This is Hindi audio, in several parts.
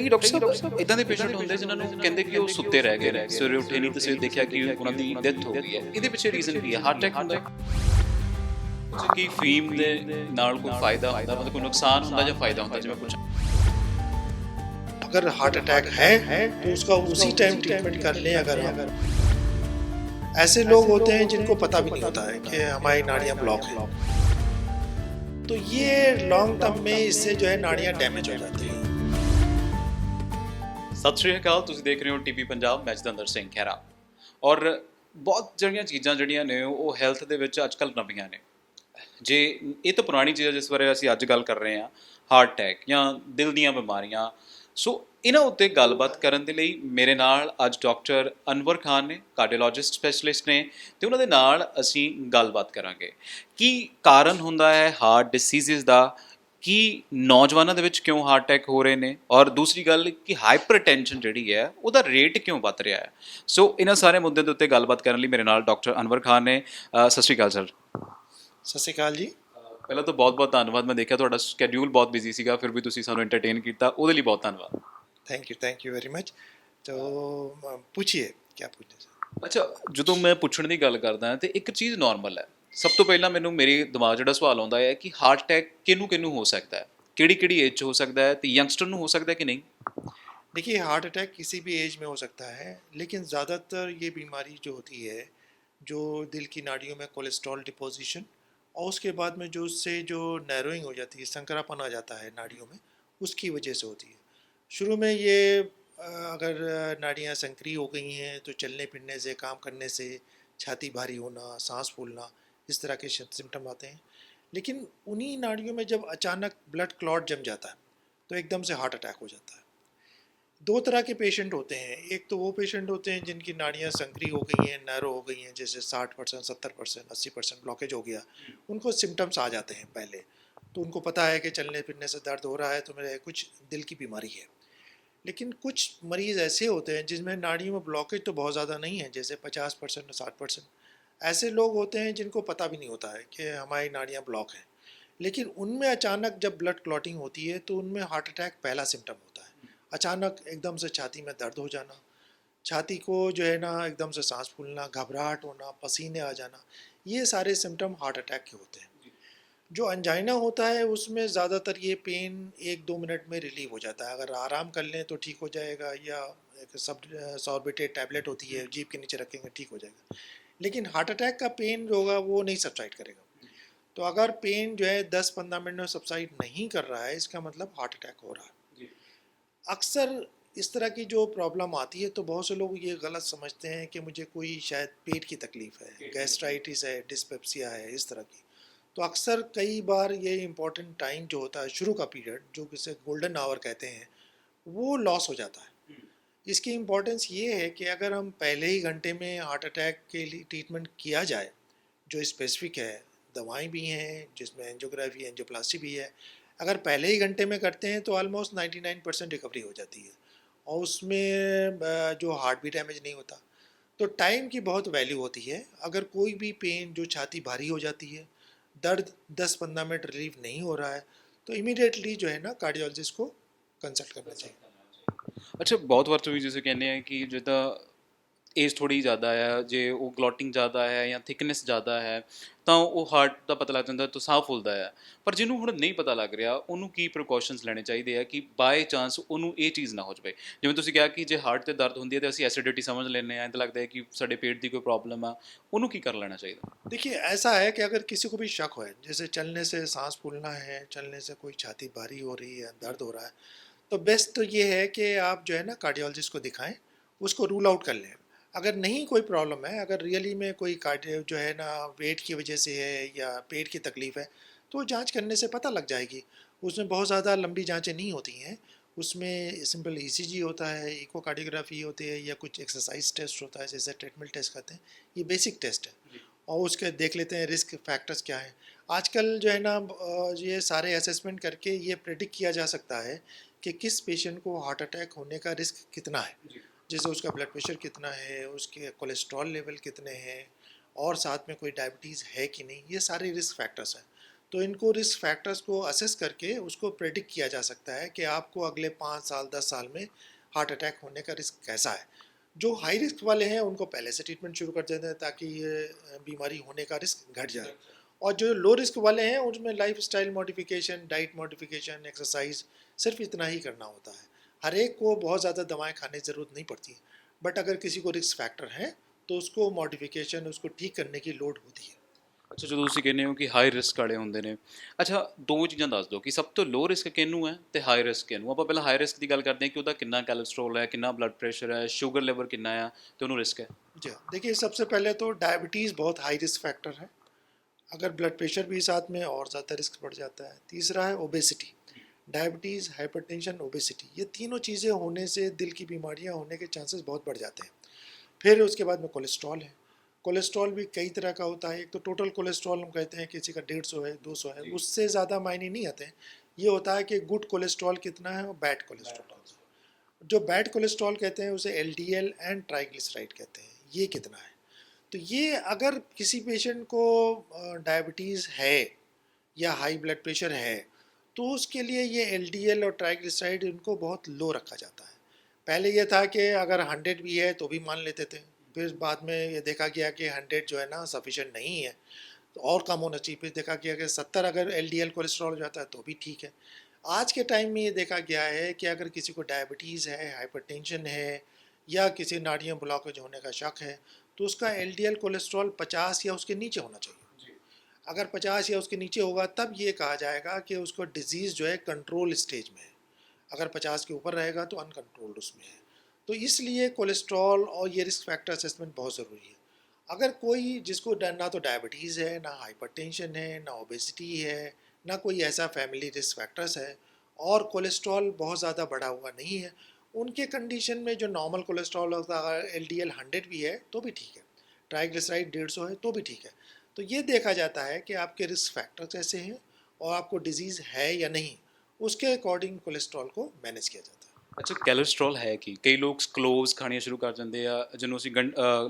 ਕਈ ਡਾਕਟਰ ਸਾਹਿਬ ਇਦਾਂ ਦੇ ਪੇਸ਼ੈਂਟ ਹੁੰਦੇ ਜਿਨ੍ਹਾਂ ਨੂੰ ਕਹਿੰਦੇ ਕਿ ਉਹ ਸੁੱਤੇ ਰਹਿ ਗਏ ਨੇ, ਸਵੇਰੇ ਉੱਠੇ ਨਹੀਂ ਤੇ ਸਵੇਰੇ ਦੇਖਿਆ ਕਿ ਉਹਨਾਂ ਦੀ ਡੈਥ ਹੋ ਗਈ ਹੈ। ਇਹਦੇ ਪਿੱਛੇ ਰੀਜ਼ਨ ਕੀ ਹੈ? ਹਾਰਟ ਅਟੈਕ ਹੁੰਦਾ ਕਿ ਫੀਮ ਦੇ ਨਾਲ ਕੋਈ ਫਾਇਦਾ ਹੁੰਦਾ, ਮਤਲਬ ਕੋਈ ਨੁਕਸਾਨ ਹੁੰਦਾ ਜਾਂ ਫਾਇਦਾ ਹੁੰਦਾ? ਜਿਵੇਂ ਪੁੱਛਾਂ अगर हार्ट अटैक है तो उसका उसी टाइम ट्रीटमेंट कर लें। अगर ऐसे लोग होते हैं जिनको पता भी नहीं होता है कि हमारी नाड़ियाँ ब्लॉक हैं, तो ये लॉन्ग टर्म में इससे जो है नाड़ियाँ डैमेज हो जाती हैं। ਸਤਿ ਸ਼੍ਰੀ ਅਕਾਲ, ਤੁਸੀਂ ਦੇਖ ਰਹੇ ਹੋ ਟੀਵੀ ਪੰਜਾਬ, ਮੈਂ ਜਤਿੰਦਰ ਸਿੰਘ ਖਹਿਰਾ। ਔਰ ਬਹੁਤ ਜਿਹੜੀਆਂ ਚੀਜ਼ਾਂ ਜਿਹੜੀਆਂ ਨੇ ਉਹ ਹੈਲਥ ਦੇ ਵਿੱਚ ਅੱਜ ਕੱਲ੍ਹ ਨਵੀਆਂ ਨੇ। ਜੇ ਇਹ ਤਾਂ ਪੁਰਾਣੀ ਚੀਜ਼ ਹੈ ਜਿਸ ਬਾਰੇ ਅਸੀਂ ਅੱਜ ਗੱਲ ਕਰ ਰਹੇ ਹਾਂ, ਹਾਰਟ ਅਟੈਕ ਜਾਂ ਦਿਲ ਦੀਆਂ ਬਿਮਾਰੀਆਂ। ਸੋ ਇਹਨਾਂ ਉੱਤੇ ਗੱਲਬਾਤ ਕਰਨ ਦੇ ਲਈ ਮੇਰੇ ਨਾਲ ਅੱਜ ਡਾਕਟਰ ਅਨਵਰ ਖਾਨ ਨੇ, ਕਾਰਡੀਓਲੋਜਿਸਟ ਸਪੈਸ਼ਲਿਸਟ ਨੇ, ਅਤੇ ਉਹਨਾਂ ਦੇ ਨਾਲ ਅਸੀਂ ਗੱਲਬਾਤ ਕਰਾਂਗੇ ਕੀ ਕਾਰਨ ਹੁੰਦਾ ਹੈ ਹਾਰਟ ਡਿਸੀਜ਼ਿਸ ਦਾ, ਕਿ ਨੌਜਵਾਨਾਂ ਦੇ ਵਿੱਚ ਕਿਉਂ ਹਾਰਟ ਅਟੈਕ ਹੋ ਰਹੇ ਨੇ, ਔਰ ਦੂਸਰੀ ਗੱਲ ਕਿ ਹਾਈਪਰਟੈਂਸ਼ਨ ਜਿਹੜੀ ਹੈ ਉਹਦਾ ਰੇਟ ਕਿਉਂ ਵੱਧ ਰਿਹਾ ਹੈ। ਸੋ ਇਹਨਾਂ ਸਾਰੇ ਮੁੱਦਿਆਂ ਦੇ ਉੱਤੇ ਗੱਲਬਾਤ ਕਰਨ ਲਈ ਮੇਰੇ ਨਾਲ ਡਾਕਟਰ ਅਨਵਰ ਖਾਨ ਨੇ। ਸਤਿ ਸ਼੍ਰੀ ਅਕਾਲ ਸਰ। ਸਤਿ ਸ਼੍ਰੀ ਅਕਾਲ ਜੀ। ਪਹਿਲਾਂ ਤਾਂ ਬਹੁਤ ਬਹੁਤ ਧੰਨਵਾਦ। ਮੈਂ ਦੇਖਿਆ ਤੁਹਾਡਾ ਸ਼ੈਡਿਊਲ ਬਹੁਤ ਬਿਜ਼ੀ ਸੀਗਾ, ਫਿਰ ਵੀ ਤੁਸੀਂ ਸਾਨੂੰ ਐਂਟਰਟੇਨ ਕੀਤਾ, ਉਹਦੇ ਲਈ ਬਹੁਤ ਧੰਨਵਾਦ। Thank you very much. तो पूछिए क्या पूछना चाहिए। ਅੱਛਾ, ਜਦੋਂ ਮੈਂ ਪੁੱਛਣ ਦੀ ਗੱਲ ਕਰਦਾ ਤੇ ਇੱਕ ਚੀਜ਼ ਨਾਰਮਲ ਹੈ। ਸਭ ਤੋਂ ਪਹਿਲਾਂ ਮੈਨੂੰ ਮੇਰੇ ਦਿਮਾਗ ਜਿਹੜਾ ਸਵਾਲ ਆਉਂਦਾ ਹੈ ਕਿ ਹਾਰਟ ਅਟੈਕ ਕਿਹਨੂੰ ਹੋ ਸਕਦਾ ਹੈ, ਕਿਹੜੀ ਏਜ 'ਚ ਹੋ ਸਕਦਾ ਹੈ, ਤੇ ਯੰਗਸਟਰ ਨੂੰ ਹੋ ਸਕਦਾ ਹੈ ਕਿ ਨਹੀਂ? देखिए, हार्ट अटैक किसी भी एज में हो सकता है, लेकिन ज़्यादातर ये बीमारी जो होती है, जो दिल की नाड़ियों में कोलेस्ट्रॉल डिपोजिशन और उसके बाद में जो उससे जो नैरोइंग हो जाती है, संकरापन आ जाता है नाड़ियों में, उसकी वजह से होती है। शुरू में ये अगर नाड़ियाँ संकरी हो गई हैं तो चलने फिरने से, काम करने से छाती भारी होना, सांस फूलना, इस तरह के सिम्टम आते हैं। लेकिन उन्हीं नाड़ियों में जब अचानक ब्लड क्लॉट जम जाता है तो एकदम से हार्ट अटैक हो जाता है। दो तरह के पेशेंट होते हैं। एक तो वो पेशेंट होते हैं जिनकी नाड़ियाँ संकरी हो गई हैं, नैरो हो गई हैं, जैसे 60%, 70%, 80% ब्लॉकेज हो गया, उनको सिम्टम्स आ जाते हैं पहले, तो उनको पता है कि चलने फिरने से दर्द हो रहा है तो मेरे कुछ दिल की बीमारी है। लेकिन कुछ मरीज़ ऐसे होते हैं जिनमें नाड़ियों में ब्लॉकेज तो बहुत ज़्यादा नहीं है, जैसे 50% 60%। ऐसे लोग होते हैं जिनको पता भी नहीं होता है कि हमारी नाड़ियाँ ब्लॉक हैं, लेकिन उनमें अचानक जब ब्लड क्लॉटिंग होती है तो उनमें हार्ट अटैक पहला सिम्टम होता है। अचानक एकदम से छाती में दर्द हो जाना, छाती को जो है ना एकदम से सांस फूलना, घबराहट होना, पसीने आ जाना, ये सारे सिम्टम हार्ट अटैक के होते हैं। जो अंजाइना होता है उसमें ज़्यादातर ये पेन 1-2 मिनट में रिलीव हो जाता है, अगर आराम कर लें तो ठीक हो जाएगा, या एक सब सॉर्बिटेट टैबलेट होती है जीभ के नीचे रखेंगे ठीक हो जाएगा। लेकिन हार्ट अटैक का पेन जो होगा वो नहीं सबसाइड करेगा। तो अगर पेन जो है 10-15 मिनट में सबसाइड नहीं कर रहा है, इसका मतलब हार्ट अटैक हो रहा है। अक्सर इस तरह की जो प्रॉब्लम आती है तो बहुत से लोग ये गलत समझते हैं कि मुझे कोई शायद पेट की तकलीफ़ है, गैस्ट्राइटिस है, डिस्पेप्सिया है, इस तरह की। तो अक्सर कई बार ये इम्पॉर्टेंट टाइम जो होता है, शुरू का पीरियड जो किसे गोल्डन आवर कहते हैं, वो लॉस हो जाता है। इसकी इम्पॉर्टेंस ये है कि अगर हम पहले ही घंटे में हार्ट अटैक के लिए ट्रीटमेंट किया जाए, जो स्पेसिफिक है, दवाएं भी हैं जिसमें एंजियोग्राफी एंजियोप्लास्टी भी है, अगर पहले ही घंटे में करते हैं तो ऑलमोस्ट 99% रिकवरी हो जाती है, और उसमें जो हार्ट भी डैमेज नहीं होता। तो टाइम की बहुत वैल्यू होती है। अगर कोई भी पेन, जो छाती भारी हो जाती है, दर्द 10-15 मिनट रिलीव नहीं हो रहा है, तो इमीडिएटली जो है ना कार्डियोलॉजिस्ट को कंसल्ट करना चाहिए। ਅੱਛਾ, ਬਹੁਤ ਵਾਰ ਤੁਸੀਂ ਜਿਵੇਂ ਕਹਿੰਦੇ ਆ ਕਿ ਜਿੱਦਾਂ ਏਜ ਥੋੜ੍ਹੀ ਜ਼ਿਆਦਾ ਹੈ, ਜੇ ਉਹ ਗਲੋਟਿੰਗ ਜ਼ਿਆਦਾ ਹੈ ਜਾਂ ਥਿਕਨੈਸ ਜ਼ਿਆਦਾ ਹੈ ਤਾਂ ਉਹ ਹਾਰਟ ਦਾ ਪਤਾ ਲੱਗ ਜਾਂਦਾ, ਤਾਂ ਸਾਹ ਫੁੱਲਦਾ ਹੈ। ਪਰ ਜਿਹਨੂੰ ਹੁਣ ਨਹੀਂ ਪਤਾ ਲੱਗ ਰਿਹਾ, ਉਹਨੂੰ ਕੀ ਪ੍ਰੀਕਾਸ਼ਨਸ ਲੈਣੇ ਚਾਹੀਦੇ ਆ ਕਿ ਬਾਏ ਚਾਂਸ ਉਹਨੂੰ ਇਹ ਚੀਜ਼ ਨਾ ਹੋ ਜਾਵੇ? ਜਿਵੇਂ ਤੁਸੀਂ ਕਿਹਾ ਕਿ ਜੇ ਹਾਰਟ 'ਤੇ ਦਰਦ ਹੁੰਦੀ ਹੈ ਤਾਂ ਅਸੀਂ ਐਸਿਡਿਟੀ ਸਮਝ ਲੈਂਦੇ ਹਾਂ, ਤਾਂ ਲੱਗਦਾ ਹੈ ਕਿ ਸਾਡੇ ਪੇਟ ਦੀ ਕੋਈ ਪ੍ਰੋਬਲਮ ਆ, ਉਹਨੂੰ ਕੀ ਕਰ ਲੈਣਾ ਚਾਹੀਦਾ? देखिए, ऐसा है कि अगर किसी को भी शक हो, जैसे चलने से सांस फूलना है, चलने से कोई छाती भारी हो रही है, दर्द हो रहा है, तो बेस्ट तो ये है कि आप जो है ना कार्डियोलॉजिस्ट को दिखाएं, उसको रूल आउट कर लें। अगर नहीं कोई प्रॉब्लम है, अगर रियली में कोई कार्डियो जो है ना वेट की वजह से है या पेट की तकलीफ़ है, तो जांच करने से पता लग जाएगी। उसमें बहुत ज़्यादा लंबी जांचें नहीं होती हैं, उसमें सिंपल ईसीजी होता है, इकोकार्डियोग्राफी होती है, या कुछ एक्सरसाइज टेस्ट होता है, जैसे ट्रेडमिल टेस्ट कहते हैं, ये बेसिक टेस्ट है, और उसके देख लेते हैं रिस्क फैक्टर्स क्या हैं। आजकल जो है ना ये सारे असेसमेंट करके ये प्रेडिक्ट किया जा सकता है कि किस पेशेंट को हार्ट अटैक होने का रिस्क कितना है, जैसे उसका ब्लड प्रेशर कितना है, उसके कोलेस्ट्रॉल लेवल कितने हैं, और साथ में कोई डायबिटीज़ है कि नहीं, ये सारे रिस्क फैक्टर्स हैं। तो इनको रिस्क फैक्टर्स को असेस करके उसको प्रेडिक्ट किया जा सकता है कि आपको अगले 5 साल 10 साल में हार्ट अटैक होने का रिस्क कैसा है। जो हाई रिस्क वाले हैं उनको पहले से ट्रीटमेंट शुरू कर देते हैं ताकि ये बीमारी होने का रिस्क घट जाए, और जो लो रिस्क वाले हैं उनमें life style modification, diet modification, exercise, सिर्फ इतना ही करना होता है। हर एक को बहुत ज़्यादा दवाएं खाने की ज़रूरत नहीं पड़ती, बट अगर किसी को रिस्क फैक्टर है तो उसको मॉडिफिकेशन, उसको ठीक करने की लोड होती है। ਅੱਛਾ, ਜਦੋਂ ਤੁਸੀਂ ਕਹਿੰਦੇ ਹੋ ਕਿ ਹਾਈ ਰਿਸਕ ਵਾਲੇ ਹੁੰਦੇ ਨੇ, ਅੱਛਾ ਦੋ ਚੀਜ਼ਾਂ ਦੱਸ ਦਿਓ ਕਿ ਸਭ ਤੋਂ ਲੋ ਰਿਸਕ ਕਿਹਨੂੰ ਹੈ ਤੇ ਹਾਈ ਰਿਸਕ ਕਿਹਨੂੰ। ਆਪਾਂ ਪਹਿਲਾਂ ਹਾਈ ਰਿਸਕ ਦੀ ਗੱਲ ਕਰਦੇ ਹਾਂ ਕਿ ਉਹਦਾ ਕਿੰਨਾ ਕੋਲੇਸਟ੍ਰੋਲ ਹੈ, ਕਿੰਨਾ ਬਲੱਡ ਪ੍ਰੈਸ਼ਰ ਹੈ, ਸ਼ੂਗਰ ਲੈਵਲ ਕਿੰਨਾ ਆ ਤੇ ਉਹਨੂੰ ਰਿਸਕ ਹੈ। जी हाँ, देखिए सबसे पहले तो डायबिटीज़ बहुत हाई रिस्क फैक्टर है, अगर ब्लड प्रेशर भी साथ में और ज़्यादा रिस्क बढ़ जाता है। तीसरा है ओबेसिटी, डायबिटीज़, हाइपरटेंशन, ओबेसिटी, ये तीनों चीज़ें होने से दिल की बीमारियां होने के चांसेस बहुत बढ़ जाते हैं। फिर उसके बाद में कोलेस्ट्रॉल है। कोलेस्ट्रॉल भी कई तरह का होता है। एक तो टोटल कोलेस्ट्रॉल हम कहते हैं किसी का 150 है, 200 है, उससे ज़्यादा मायने नहीं आते हैं। ये होता है कि गुड कोलेस्ट्रॉल कितना है और बैड कोलेस्ट्रॉल। जो बैड कोलेस्ट्रॉल कहते हैं उसे एलडीएल एंड ट्राइग्लिसराइड कहते हैं, ये कितना है। तो ये अगर किसी पेशेंट को डायबिटीज़ है या हाई ब्लड प्रेशर है तो उसके लिए ये एलडीएल और ट्राइग्लिसराइड इनको बहुत लो रखा जाता है। पहले ये था कि अगर 100 भी है तो भी मान लेते थे, फिर बाद में ये देखा गया कि 100 जो है ना सफिशेंट नहीं है, तो और कम होना चाहिए। फिर देखा गया कि 70 अगर एलडीएल कोलेस्ट्रॉल हो जाता है तो भी ठीक है। आज के टाइम में ये देखा गया है कि अगर किसी को डायबिटीज़ है, हाइपरटेंशन है या किसी नाड़ियाँ ब्लॉकेज होने का शक है तो उसका एलडीएल कोलेस्ट्रॉल 50 या उसके नीचे होना चाहिए। अगर 50 या उसके नीचे होगा तब ये कहा जाएगा कि उसको डिजीज़ जो है कंट्रोल स्टेज में है। अगर 50 के ऊपर रहेगा तो अनकंट्रोल्ड उसमें है। तो इसलिए कोलेस्ट्रॉल और ये रिस्क फैक्टर असेसमेंट बहुत ज़रूरी है। अगर कोई जिसको ना तो डायबिटीज़ है, ना हाइपरटेंशन है, ना ओबेसिटी है, ना कोई ऐसा फैमिली रिस्क फैक्टर्स है और कोलेस्ट्रॉल बहुत ज़्यादा बढ़ा हुआ नहीं है, उनके कंडीशन में जो नॉर्मल कोलेस्ट्रॉल होता है, अगर एलडीएल 100 भी है तो भी ठीक है, ट्राइग्लिसराइड 150 है तो भी ठीक है। तो ये देखा जाता है कि आपके रिस्क फैक्टर कैसे हैं और आपको डिजीज़ है या नहीं, उसके अकॉर्डिंग कोलेस्ट्रॉल को मैनेज किया जाता है। ਅੱਛਾ, ਕੋਲੇਸਟ੍ਰੋਲ ਹੈ ਕੀ? ਕਈ ਲੋਕ ਕਲੋਵਸ ਖਾਣੀਆਂ ਸ਼ੁਰੂ ਕਰ ਦਿੰਦੇ ਆ, ਜਿਹਨੂੰ ਅਸੀਂ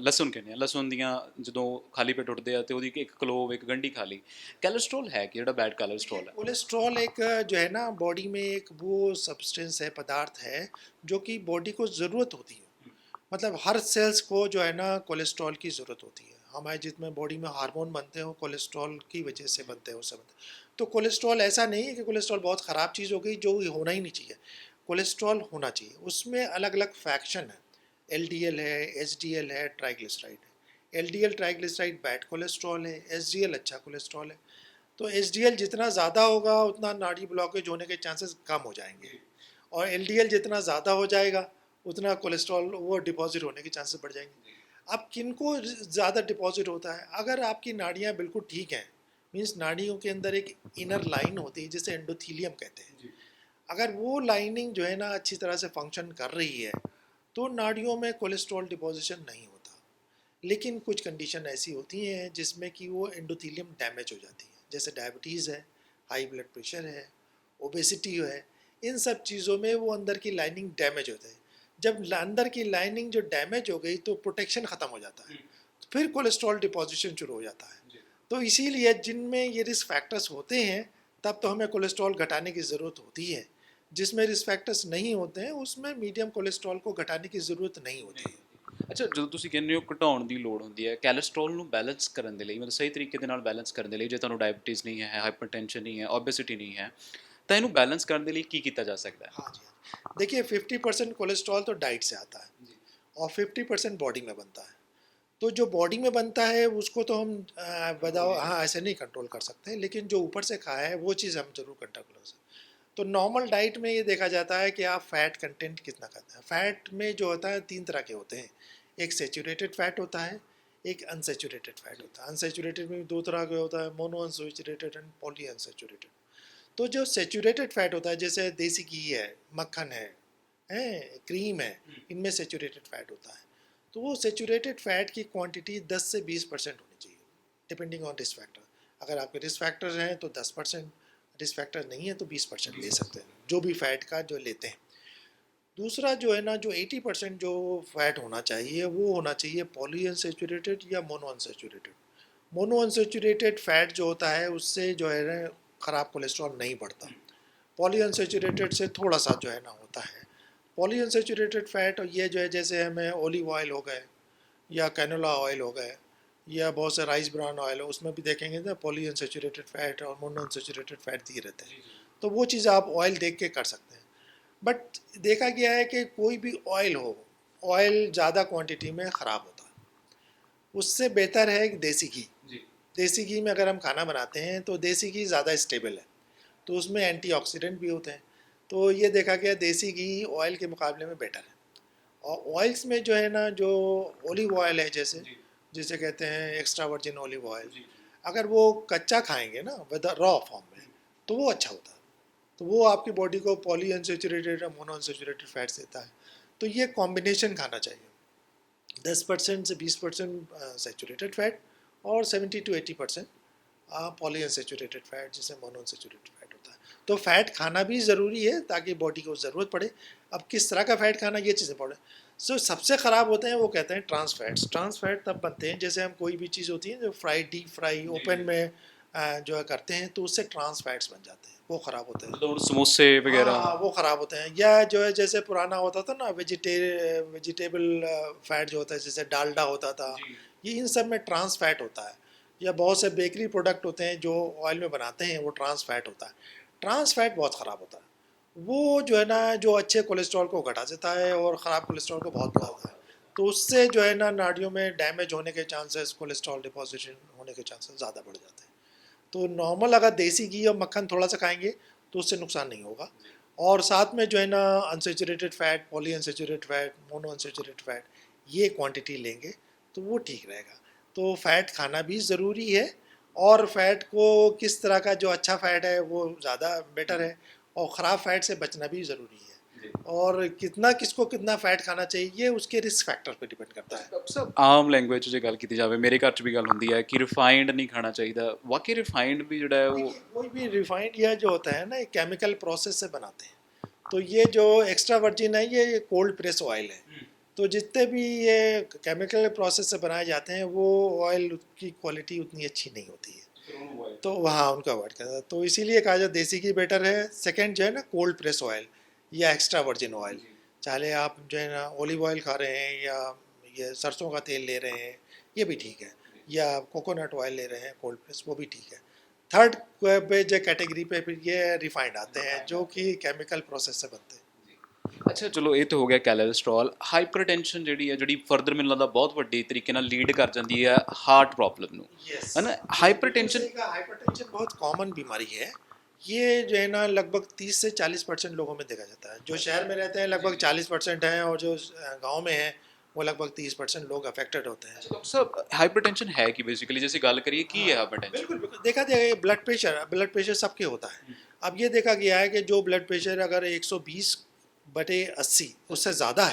ਲਸਣ ਕਹਿੰਦੇ ਆ। ਲਸਣ ਦੀਆਂ ਜਦੋਂ ਖਾਲੀ ਪੇਟ ਉੱਠਦੇ ਆ ਤੇ ਉਹਦੀ ਇੱਕ ਕਲੋਵ, ਇੱਕ ਗੰਢੀ ਖਾ ਲਈ। ਕੋਲੇਸਟ੍ਰੋਲ ਹੈ ਕੀ ਜਿਹੜਾ ਬੈਡ ਕੋਲੇਸਟ੍ਰੋਲ ਹੈ? कोलेस्ट्रॉल एक जो है ना बॉडी में एक वो सब्सटेंस है, पदार्थ है जो कि बॉडी को ज़रूरत होती है। मतलब हर सेल्स को जो है ना कोलेस्ट्रॉल की ज़रूरत होती है। हमारे जिसमें बॉडी में हार्मोन बनते हैं वो कोलेस्ट्रॉल की वजह से बनते हैं, उससे बनते हैं। तो कोलेस्ट्रॉल ऐसा नहीं है कि कोलेस्ट्रॉल बहुत ख़राब चीज़ हो गई जो होना ही नहीं चाहिए। कोलेस्ट्रॉल होना चाहिए, उसमें अलग अलग फैक्शन है। एलडीएल है, एचडीएल है, ट्राइग्लिसराइड है। एलडीएल ट्राइग्लिसराइड बैड कोलेस्ट्रॉल है, एचडीएल अच्छा कोलेस्ट्रॉल है। तो एचडीएल जितना ज़्यादा होगा उतना नाड़ी ब्लॉकेज होने के चांसेस कम हो जाएंगे, और एलडीएल जितना ज़्यादा हो जाएगा उतना कोलेस्ट्रॉल वो डिपॉजिट होने के चांसेस बढ़ जाएंगे। अब किनको ज़्यादा डिपॉजिट होता है? अगर आपकी नाड़ियाँ बिल्कुल ठीक हैं, मीन्स नाड़ियों के अंदर एक इनर लाइन होती है जिसे एंडोथीलियम कहते हैं, अगर वो लाइनिंग जो है ना अच्छी तरह से फंक्शन कर रही है तो नाड़ियों में कोलेस्ट्रॉल डिपॉजिशन नहीं होता। लेकिन कुछ कंडीशन ऐसी होती हैं जिसमें कि वो एंडोथीलियम डैमेज हो जाती है, जैसे डायबिटीज़ है, हाई ब्लड प्रेशर है, ओबेसिटी है। इन सब चीज़ों में वो अंदर की लाइनिंग डैमेज होता है। जब अंदर की लाइनिंग जो डैमेज हो गई तो प्रोटेक्शन ख़त्म हो जाता है, तो फिर कोलेस्ट्रॉल डिपॉजिशन शुरू हो जाता है। तो इसीलिए जिनमें ये रिस्क फैक्टर्स होते हैं तब तो हमें कोलेस्ट्रॉल घटाने की ज़रूरत होती है। जिसमें रिस्क फैक्टर्स नहीं होते हैं उसमें मीडियम कोलेस्ट्रॉल को घटाने की ज़रूरत नहीं होती है। ਅੱਛਾ, ਜਦੋਂ ਤੁਸੀਂ ਕਹਿੰਦੇ ਹੋ ਘਟਾਉਣ ਦੀ ਲੋੜ ਹੁੰਦੀ ਹੈ ਕੋਲੇਸਟ੍ਰੋਲ ਨੂੰ ਬੈਲੈਂਸ ਕਰਨ ਦੇ ਲਈ, ਮਤਲਬ ਸਹੀ ਤਰੀਕੇ ਦੇ ਨਾਲ ਬੈਲੈਂਸ ਕਰਨ ਦੇ ਲਈ, ਜੇ ਤੁਹਾਨੂੰ ਡਾਇਬਟੀਜ਼ ਨਹੀਂ ਹੈ, ਹਾਈਪਰਟੈਂਸ਼ਨ ਨਹੀਂ ਹੈ, ਓਬੇਸਿਟੀ ਨਹੀਂ ਹੈ, ਤਾਂ ਇਹਨੂੰ ਬੈਲੈਂਸ ਕਰਨ ਦੇ ਲਈ ਕੀ ਕੀਤਾ ਜਾ ਸਕਦਾ ਹੈ? हाँ जी, हाँ। देखिए 50% कोलेस्ट्रॉल तो डाइट से आता है और 50% बॉडी में बनता है। तो जो बॉडी में बनता है उसको तो हम बताओ हाँ ऐसे नहीं कंट्रोल कर सकते, लेकिन जो ऊपर से खाया है वो चीज़ हम जरूर कंट्रोल कर सकते हैं। तो नॉर्मल डाइट में ये देखा जाता है कि आप फ़ैट कंटेंट कितना खाते हैं। फ़ैट में जो होता है 3 तरह के होते हैं, एक सेचूरेटेड फ़ैट होता है, एक अनसेचूरेटेड फ़ैट होता है। अनसेचूरेटेड में भी 2 तरह का होता है, mono unsaturated and poly unsaturated. तो जो सेचूरेटेड फ़ैट होता है जैसे देसी घी है, मक्खन है, क्रीम है, इनमें सेचूरेटेड फ़ैट होता है। तो वो सेचूरेटेड फ़ैट की क्वांटिटी 10 से 20% होनी चाहिए, डिपेंडिंग ऑन रिस्क फैक्टर। अगर आपके रिस्क फैक्टर हैं तो 10%, रिस्क फैक्टर नहीं है तो 20% ले सकते हैं, जो भी फ़ैट का जो लेते हैं। दूसरा जो है ना, जो 80% जो फैट होना चाहिए वो होना चाहिए पॉली अनसेचूरेटेड या मोनो अनसेचूरेटेड। मोनोअनसेचुरेटेड फैट जो होता है उससे जो है ना ख़राब कोलेस्ट्रॉल नहीं बढ़ता। पॉलीअनसेचुरेटेड से थोड़ा सा जो है ना होता है। पॉलीअनसेचुरेटेड फैट ये जो है जैसे हमें ओलिव ऑयल हो गए या कैनोला ऑयल हो गए या बहुत से राइस ब्रान ऑयल हो, उसमें भी देखेंगे ना पॉलीअनसेचुरेटेड फैट और मोनोअनसेचुरेटेड फैट दिए रहते हैं। तो वो चीज़ आप ऑयल देख के कर सकते हैं। बट देखा गया है कि कोई भी ऑयल हो, ऑयल ज़्यादा क्वांटिटी में ख़राब होता है। उससे बेहतर है कि देसी घी। देसी घी में अगर हम खाना बनाते हैं तो देसी घी ज़्यादा स्टेबल है, तो उसमें एंटीऑक्सीडेंट भी होते हैं। तो ये देखा गया देसी घी ऑयल के मुकाबले में बेटर है। और ऑयल्स में जो है ना, जो ओलिव ऑयल है जैसे जिसे कहते हैं एक्स्ट्रा वर्जिन ओलिव ऑयल, अगर वो कच्चा खाएंगे ना विद रॉ फॉर्म में तो वो अच्छा होता है। तो वो आपकी बॉडी को पॉली अनसेचुरेटेड और मोनो अनसेचुरेटेड फैट्स देता है। तो ये कॉम्बिनेशन खाना चाहिए, 10% से 20% सेचुरेटेड फैट और 70 to 80% पॉली अनसेचुरेटेड फैट जिसे मोनो अनसेचुरेटेड फैट होता है। तो फैट खाना भी ज़रूरी है ताकि बॉडी को ज़रूरत पड़े। अब किस तरह का फ़ैट खाना, ये चीज़ इंपॉर्टेंट। सो सबसे ख़राब होते हैं वो कहते हैं ट्रांस फैट्स। ट्रांस फैट तब बनते हैं जैसे हम कोई भी चीज़ होती है जो फ्राई, डीप फ्राई, ओपन में जो है करते हैं, तो उससे ट्रांस फैट्स बन जाते हैं, वो ख़राब होते हैं। मतलब समोसे वगैरह। हाँ, वो ख़राब होते हैं। या जो है जैसे पुराना होता था ना वेजिटेबल फैट जो होता है, जैसे डालडा होता था, ये इन सब में ट्रांस फैट होता है। या बहुत से बेकरी प्रोडक्ट होते हैं जो ऑयल में बनाते हैं, वो ट्रांस फैट होता है। ट्रांस फैट बहुत ख़राब होता है। वो जो है ना, जो अच्छे कोलेस्ट्रॉल को घटा देता है और ख़राब कोलेस्ट्रॉल को बहुत बढ़ाता है। तो उससे जो है ना नाड़ियों में डैमेज होने के चांसेस, कोलेस्ट्रॉल डिपॉजिशन होने के चांसेस ज़्यादा बढ़ जाते हैं। तो नॉर्मल अगर देसी घी और मक्खन थोड़ा सा खाएंगे तो उससे नुकसान नहीं होगा। और साथ में जो है ना unsaturated fat, poly unsaturated fat, mono unsaturated fat, ये क्वांटिटी लेंगे तो वो ठीक रहेगा। तो फ़ैट खाना भी ज़रूरी है। और फैट को किस तरह का, जो अच्छा फ़ैट है वो ज़्यादा बेटर है, और ख़राब फैट से बचना भी ज़रूरी है। और कितना किसको कितना फैट खाना चाहिए ये उसके रिस्क फैक्टर पे डिपेंड करता है। ਸਭ ਆਮ ਲੈਂਗੁਏਜ 'ਚ ਜੇ ਗੱਲ ਕੀਤੀ ਜਾਵੇ, ਮੇਰੇ ਘਰ 'ਚ ਵੀ ਗੱਲ ਹੁੰਦੀ ਹੈ ਕਿ ਰਿਫਾਈਨਡ ਨਹੀਂ ਖਾਣਾ ਚਾਹੀਦਾ। ਵਾਕਈ ਰਿਫਾਈਨਡ ਵੀ ਜਿਹੜਾ ਹੈ ਉਹ देखिए, कोई भी रिफाइंड या जो होता है ना, ये केमिकल प्रोसेस से बनाते हैं। तो ये जो एक्स्ट्रा वर्जिन है ये कोल्ड प्रेस ऑयल है। तो जितने भी ये केमिकल प्रोसेस से बनाए जाते हैं वो ऑयल की क्वालिटी उतनी अच्छी नहीं होती है। तो वहाँ उनका अवॉइड करता है। तो इसीलिए कहा जाए देसी घी बेटर है। सेकंड जो है ना कोल्ड प्रेस ऑयल या एक्स्ट्रा वर्जिन ऑयल, चाहे आप जो है ना ओलिव ऑयल खा रहे हैं या ये सरसों का तेल ले रहे हैं, ये भी ठीक है। या कोकोनट ऑयल ले रहे हैं कोल्ड प्रेस, वो भी ठीक है। थर्ड पे जो कैटेगरी पे फिर ये रिफाइंड आते हैं जो कि केमिकल प्रोसेस से बनते हैं। ਅੱਛਾ ਚਲੋ ਇਹ ਤਾਂ ਹੋ ਗਿਆ ਕੋਲੇਸਟ੍ਰੋਲ। ਹਾਈਪਰਟੈਂਸ਼ਨ ਜਿਹੜੀ ਹੈ, ਜਿਹੜੀ ਫਰਦਰ ਮੈਨੂੰ ਲੱਗਦਾ ਬਹੁਤ ਵੱਡੀ ਤਰੀਕੇ ਨਾਲ ਲੀਡ ਕਰ ਜਾਂਦੀ ਹੈ ਹਾਰਟ ਪ੍ਰੋਬਲਮ ਨੂੰ, यस, ਹੈ ना। ਹਾਈਪਰਟੈਂਸ਼ਨ हाइपरटेंशन बहुत कॉमन बीमारी है। ये जो है ना लगभग 30 से 40% लोगों में देखा जाता है। जो शहर में रहते हैं लगभग 40% हैं, और जो गांव में हैं वो लगभग 30% लोग अफेक्टेड होते हैं। ਡਾਕਟਰ ਸਾਹਿਬ ਹਾਈਪਰਟੈਂਸ਼ਨ ਹੈ ਕੀ बेसिकली, जैसे ਗੱਲ करिए की है हाइपरटेंशन। बिल्कुल बिल्कुल, देखा जाए ब्लड प्रेशर सबके होता है। अब ये देखा गया है कि जो ब्लड प्रेशर अगर 120/80 उससे ज़्यादा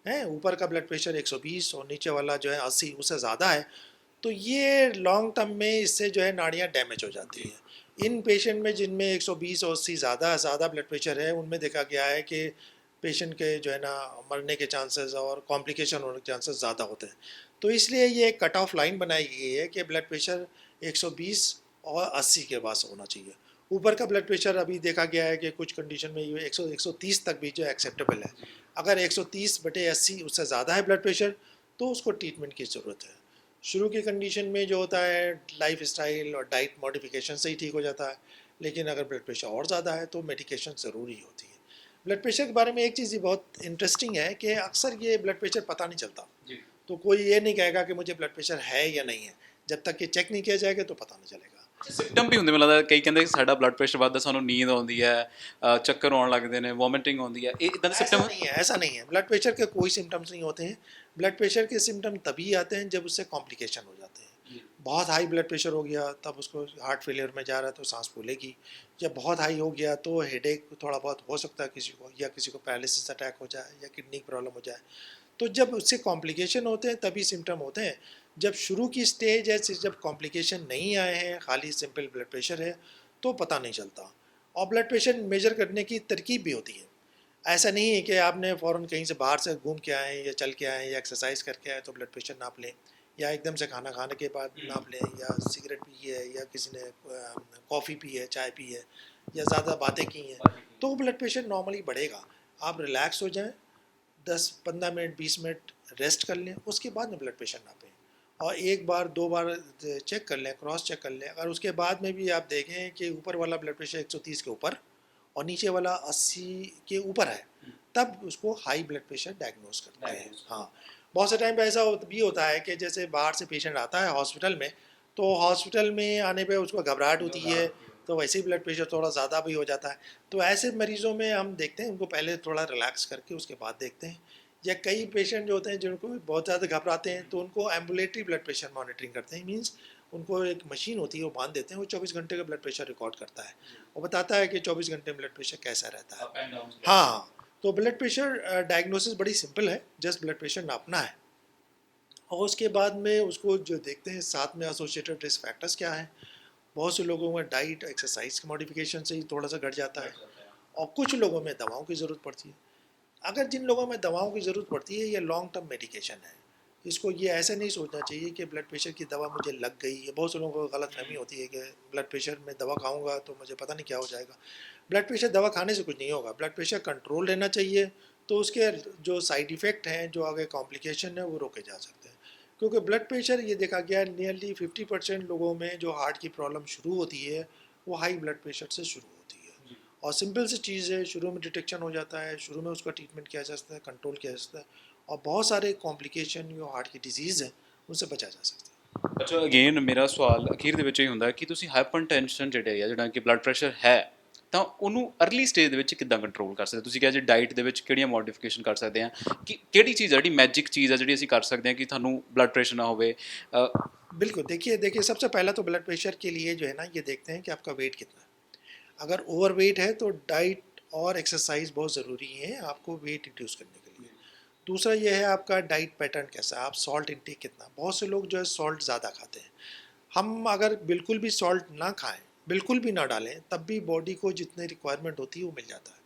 है, ऊपर का ब्लड प्रेशर 120 और नीचे वाला जो है 80 उससे ज़्यादा है, तो ये लॉन्ग टर्म में इससे जो है नाड़ियाँ डैमेज हो जाती हैं। इन पेशेंट में जिनमें 120 और 80 ज़्यादा ब्लड प्रेशर है, उनमें देखा गया है कि पेशेंट के जो है ना मरने के चांसेस और कॉम्प्लिकेशन होने के चांसेस ज़्यादा होते हैं। तो इसलिए ये एक कट ऑफ लाइन बनाई गई है कि ब्लड प्रेशर 120 और 80 के पास होना चाहिए। ऊपर का ब्लड प्रेशर अभी देखा गया है कि कुछ कंडीशन में ये 130 तक भी जो एक्सेप्टेबल है। अगर 130/80 उससे ज़्यादा है ब्लड प्रेशर तो उसको ट्रीटमेंट की ज़रूरत है। शुरू की कंडीशन में जो होता है लाइफ स्टाइल और डाइट मॉडिफिकेशन से ही ठीक हो जाता है, लेकिन अगर ब्लड प्रेशर और ज़्यादा है तो मेडिकेशन ज़रूरी होती है। ब्लड प्रेशर के बारे में एक चीज़ बहुत इंटरेस्टिंग है कि अक्सर ये ब्लड प्रेशर पता नहीं चलता। तो कोई ये नहीं कहेगा कि मुझे ब्लड प्रेशर है या नहीं है, जब तक कि चेक नहीं किया जाएगा तो पता नहीं चलेगा। ਸਿਮਟਮ ਵੀ ਹੁੰਦੇ, ਮੈਨੂੰ ਲੱਗਦਾ ਕਈ ਕਹਿੰਦੇ ਸਾਡਾ ਬਲੱਡ ਪ੍ਰੈਸ਼ਰ ਵੱਧਦਾ, ਸਾਨੂੰ ਨੀਂਦ ਆਉਂਦੀ ਹੈ, ਚੱਕਰ ਆਉਣ ਲੱਗਦੇ ਨੇ, ਵੋਮਿਟਿੰਗ ਆਉਂਦੀ है, ਇਹ ਇਦਾਂ ਦੇ ऐसा ਸਿਮਟਮ। नहीं है, ऐसा नहीं है। ब्लड प्रेशर के कोई सिम्टम्स नहीं होते हैं। ब्लड प्रेशर के सिम्टम तभी आते हैं जब उससे कॉम्प्लिकेशन हो जाते हैं। बहुत हाई ब्लड प्रेशर हो गया तब उसको हार्ट फेलियर में जा रहा है तो सांस फूलेगी। या बहुत हाई हो गया तो हेडेक थोड़ा बहुत हो सकता है किसी को, या किसी को पैरालिसिस अटैक हो जाए या किडनी प्रॉब्लम हो जाए। तो जब उससे कॉम्प्लिकेशन होते हैं तभी सिम्टम होते हैं। जब शुरू की स्टेज है, जब कॉम्प्लिकेशन नहीं आए हैं, खाली सिंपल ब्लड प्रेशर है, तो पता नहीं चलता। और ब्लड प्रेशर मेजर करने की तरकीब भी होती है। ऐसा नहीं है कि आपने फ़ौरन कहीं से बाहर से घूम के आए या चल के आए या एक्सरसाइज करके आए तो ब्लड प्रेशर नाप लें, या एकदम से खाना खाने के बाद नाप लें, या सिगरेट पी है, या किसी ने कॉफ़ी पी है, चाय पी है, या ज़्यादा बातें की हैं, तो ब्लड प्रेशर नॉर्मली बढ़ेगा। आप रिलैक्स हो जाएं, 10-15 मिनट 20 मिनट रेस्ट कर लें, उसके बाद में ब्लड प्रेशर नापें, और एक बार 2 बार चेक कर लें, क्रॉस चेक कर लें। अगर उसके बाद में भी आप देखें कि ऊपर वाला ब्लड प्रेशर 130 के ऊपर और नीचे वाला 80 के ऊपर है, तब उसको हाई ब्लड प्रेशर डायग्नोज करते हैं। हाँ, बहुत से टाइम पे ऐसा भी होता है कि जैसे बाहर से पेशेंट आता है हॉस्पिटल में, तो हॉस्पिटल में आने पे उसको घबराहट होती है, तो वैसे ही ब्लड प्रेशर थोड़ा ज़्यादा भी हो जाता है। तो ऐसे मरीज़ों में हम देखते हैं, उनको पहले थोड़ा रिलैक्स करके उसके बाद देखते हैं। या कई पेशेंट जो होते हैं जिनको बहुत ज़्यादा घबराते हैं, तो उनको एम्बुलेटरी ब्लड प्रेशर मॉनिटरिंग करते हैं। मींस उनको एक मशीन होती है, वो बांध देते हैं, वो 24 घंटे का ब्लड प्रेशर रिकॉर्ड करता है, वो बताता है कि 24 घंटे में ब्लड प्रेशर कैसा रहता है। हाँ, तो ब्लड प्रेशर डायग्नोसिस बड़ी सिंपल है, जस्ट ब्लड प्रेशर नापना है, और उसके बाद में उसको जो देखते हैं साथ में एसोसिएटेड रिस्क फैक्टर्स क्या हैं। बहुत से लोगों में डाइट एक्सरसाइज के मॉडिफिकेशन से ही थोड़ा सा घट जाता है, और कुछ लोगों में दवाओं की ज़रूरत पड़ती है। अगर जिन लोगों में दवाओं की ज़रूरत पड़ती है, ये लॉन्ग टर्म मेडिकेशन है, इसको ये ऐसे नहीं सोचना चाहिए कि ब्लड प्रेशर की दवा मुझे लग गई। ये बहुत से लोगों को गलतफहमी होती है कि ब्लड प्रेशर में दवा खाऊंगा तो मुझे पता नहीं क्या हो जाएगा। ब्लड प्रेशर दवा खाने से कुछ नहीं होगा, ब्लड प्रेशर कंट्रोल रहना चाहिए, तो उसके जो साइड इफ़ेक्ट हैं, जो आगे कॉम्प्लिकेशन है, वो रोके जा सकते हैं। क्योंकि ब्लड प्रेशर ये देखा गया नियरली 50% लोगों में जो हार्ट की प्रॉब्लम शुरू होती है, वो हाई ब्लड प्रेशर से शुरू होती है। और सिंपल सी चीज़ है, शुरू में डिटेक्शन हो जाता है, शुरू में उसका ट्रीटमेंट किया जा सकता है, कंट्रोल किया जा सकता है, और बहुत सारे कॉम्प्लिकेशन जो हार्ट की डिजीज़ है उनसे बचा जा सकता है। ਅੱਛਾ ਅਗੇਨ ਮੇਰਾ ਸਵਾਲ ਅਖੀਰ ਦੇ ਵਿੱਚ ਇਹ ਹੁੰਦਾ ਕਿ ਤੁਸੀਂ ਹਾਈਪਰਟੈਂਸ਼ਨ ਜਿਹੜੇ ਆ ਜਿਹੜਾ ਕਿ ਬਲੱਡ ਪ੍ਰੈਸ਼ਰ ਹੈ ਤਾਂ ਉਹਨੂੰ ਅਰਲੀ ਸਟੇਜ ਦੇ ਵਿੱਚ ਕਿੱਦਾਂ ਕੰਟਰੋਲ ਕਰ ਸਕਦੇ ਤੁਸੀਂ ਕਿਹਾ ਜੀ ਡਾਈਟ ਦੇ ਵਿੱਚ ਕਿਹੜੀਆਂ ਮੋਡੀਫਿਕੇਸ਼ਨ ਕਰ ਸਕਦੇ ਆ ਕਿ ਕਿਹੜੀ ਚੀਜ਼ ਆ ਜਿਹੜੀ ਮੈਜਿਕ ਚੀਜ਼ ਆ ਜਿਹੜੀ ਅਸੀਂ ਕਰ ਸਕਦੇ ਆ ਕਿ ਤੁਹਾਨੂੰ ਬਲੱਡ ਪ੍ਰੈਸ਼ਰ ਨਾ ਹੋਵੇ बिल्कुल, देखिए देखिए, सबसे पहला तो ब्लड प्रेशर के लिए जो है ना, ये देखते हैं कि आपका वेट कितना है। अगर ओवर वेट है तो डाइट और एक्सरसाइज बहुत ज़रूरी है आपको वेट रिड्यूस करने के लिए। दूसरा ये है आपका डाइट पैटर्न कैसा है, आप सॉल्ट इंटेक कितना। बहुत से लोग जो है सॉल्ट ज़्यादा खाते हैं। हम अगर बिल्कुल भी सॉल्ट ना खाएं, बिल्कुल भी ना डालें, तब भी बॉडी को जितनी रिक्वायरमेंट होती है वो मिल जाता है।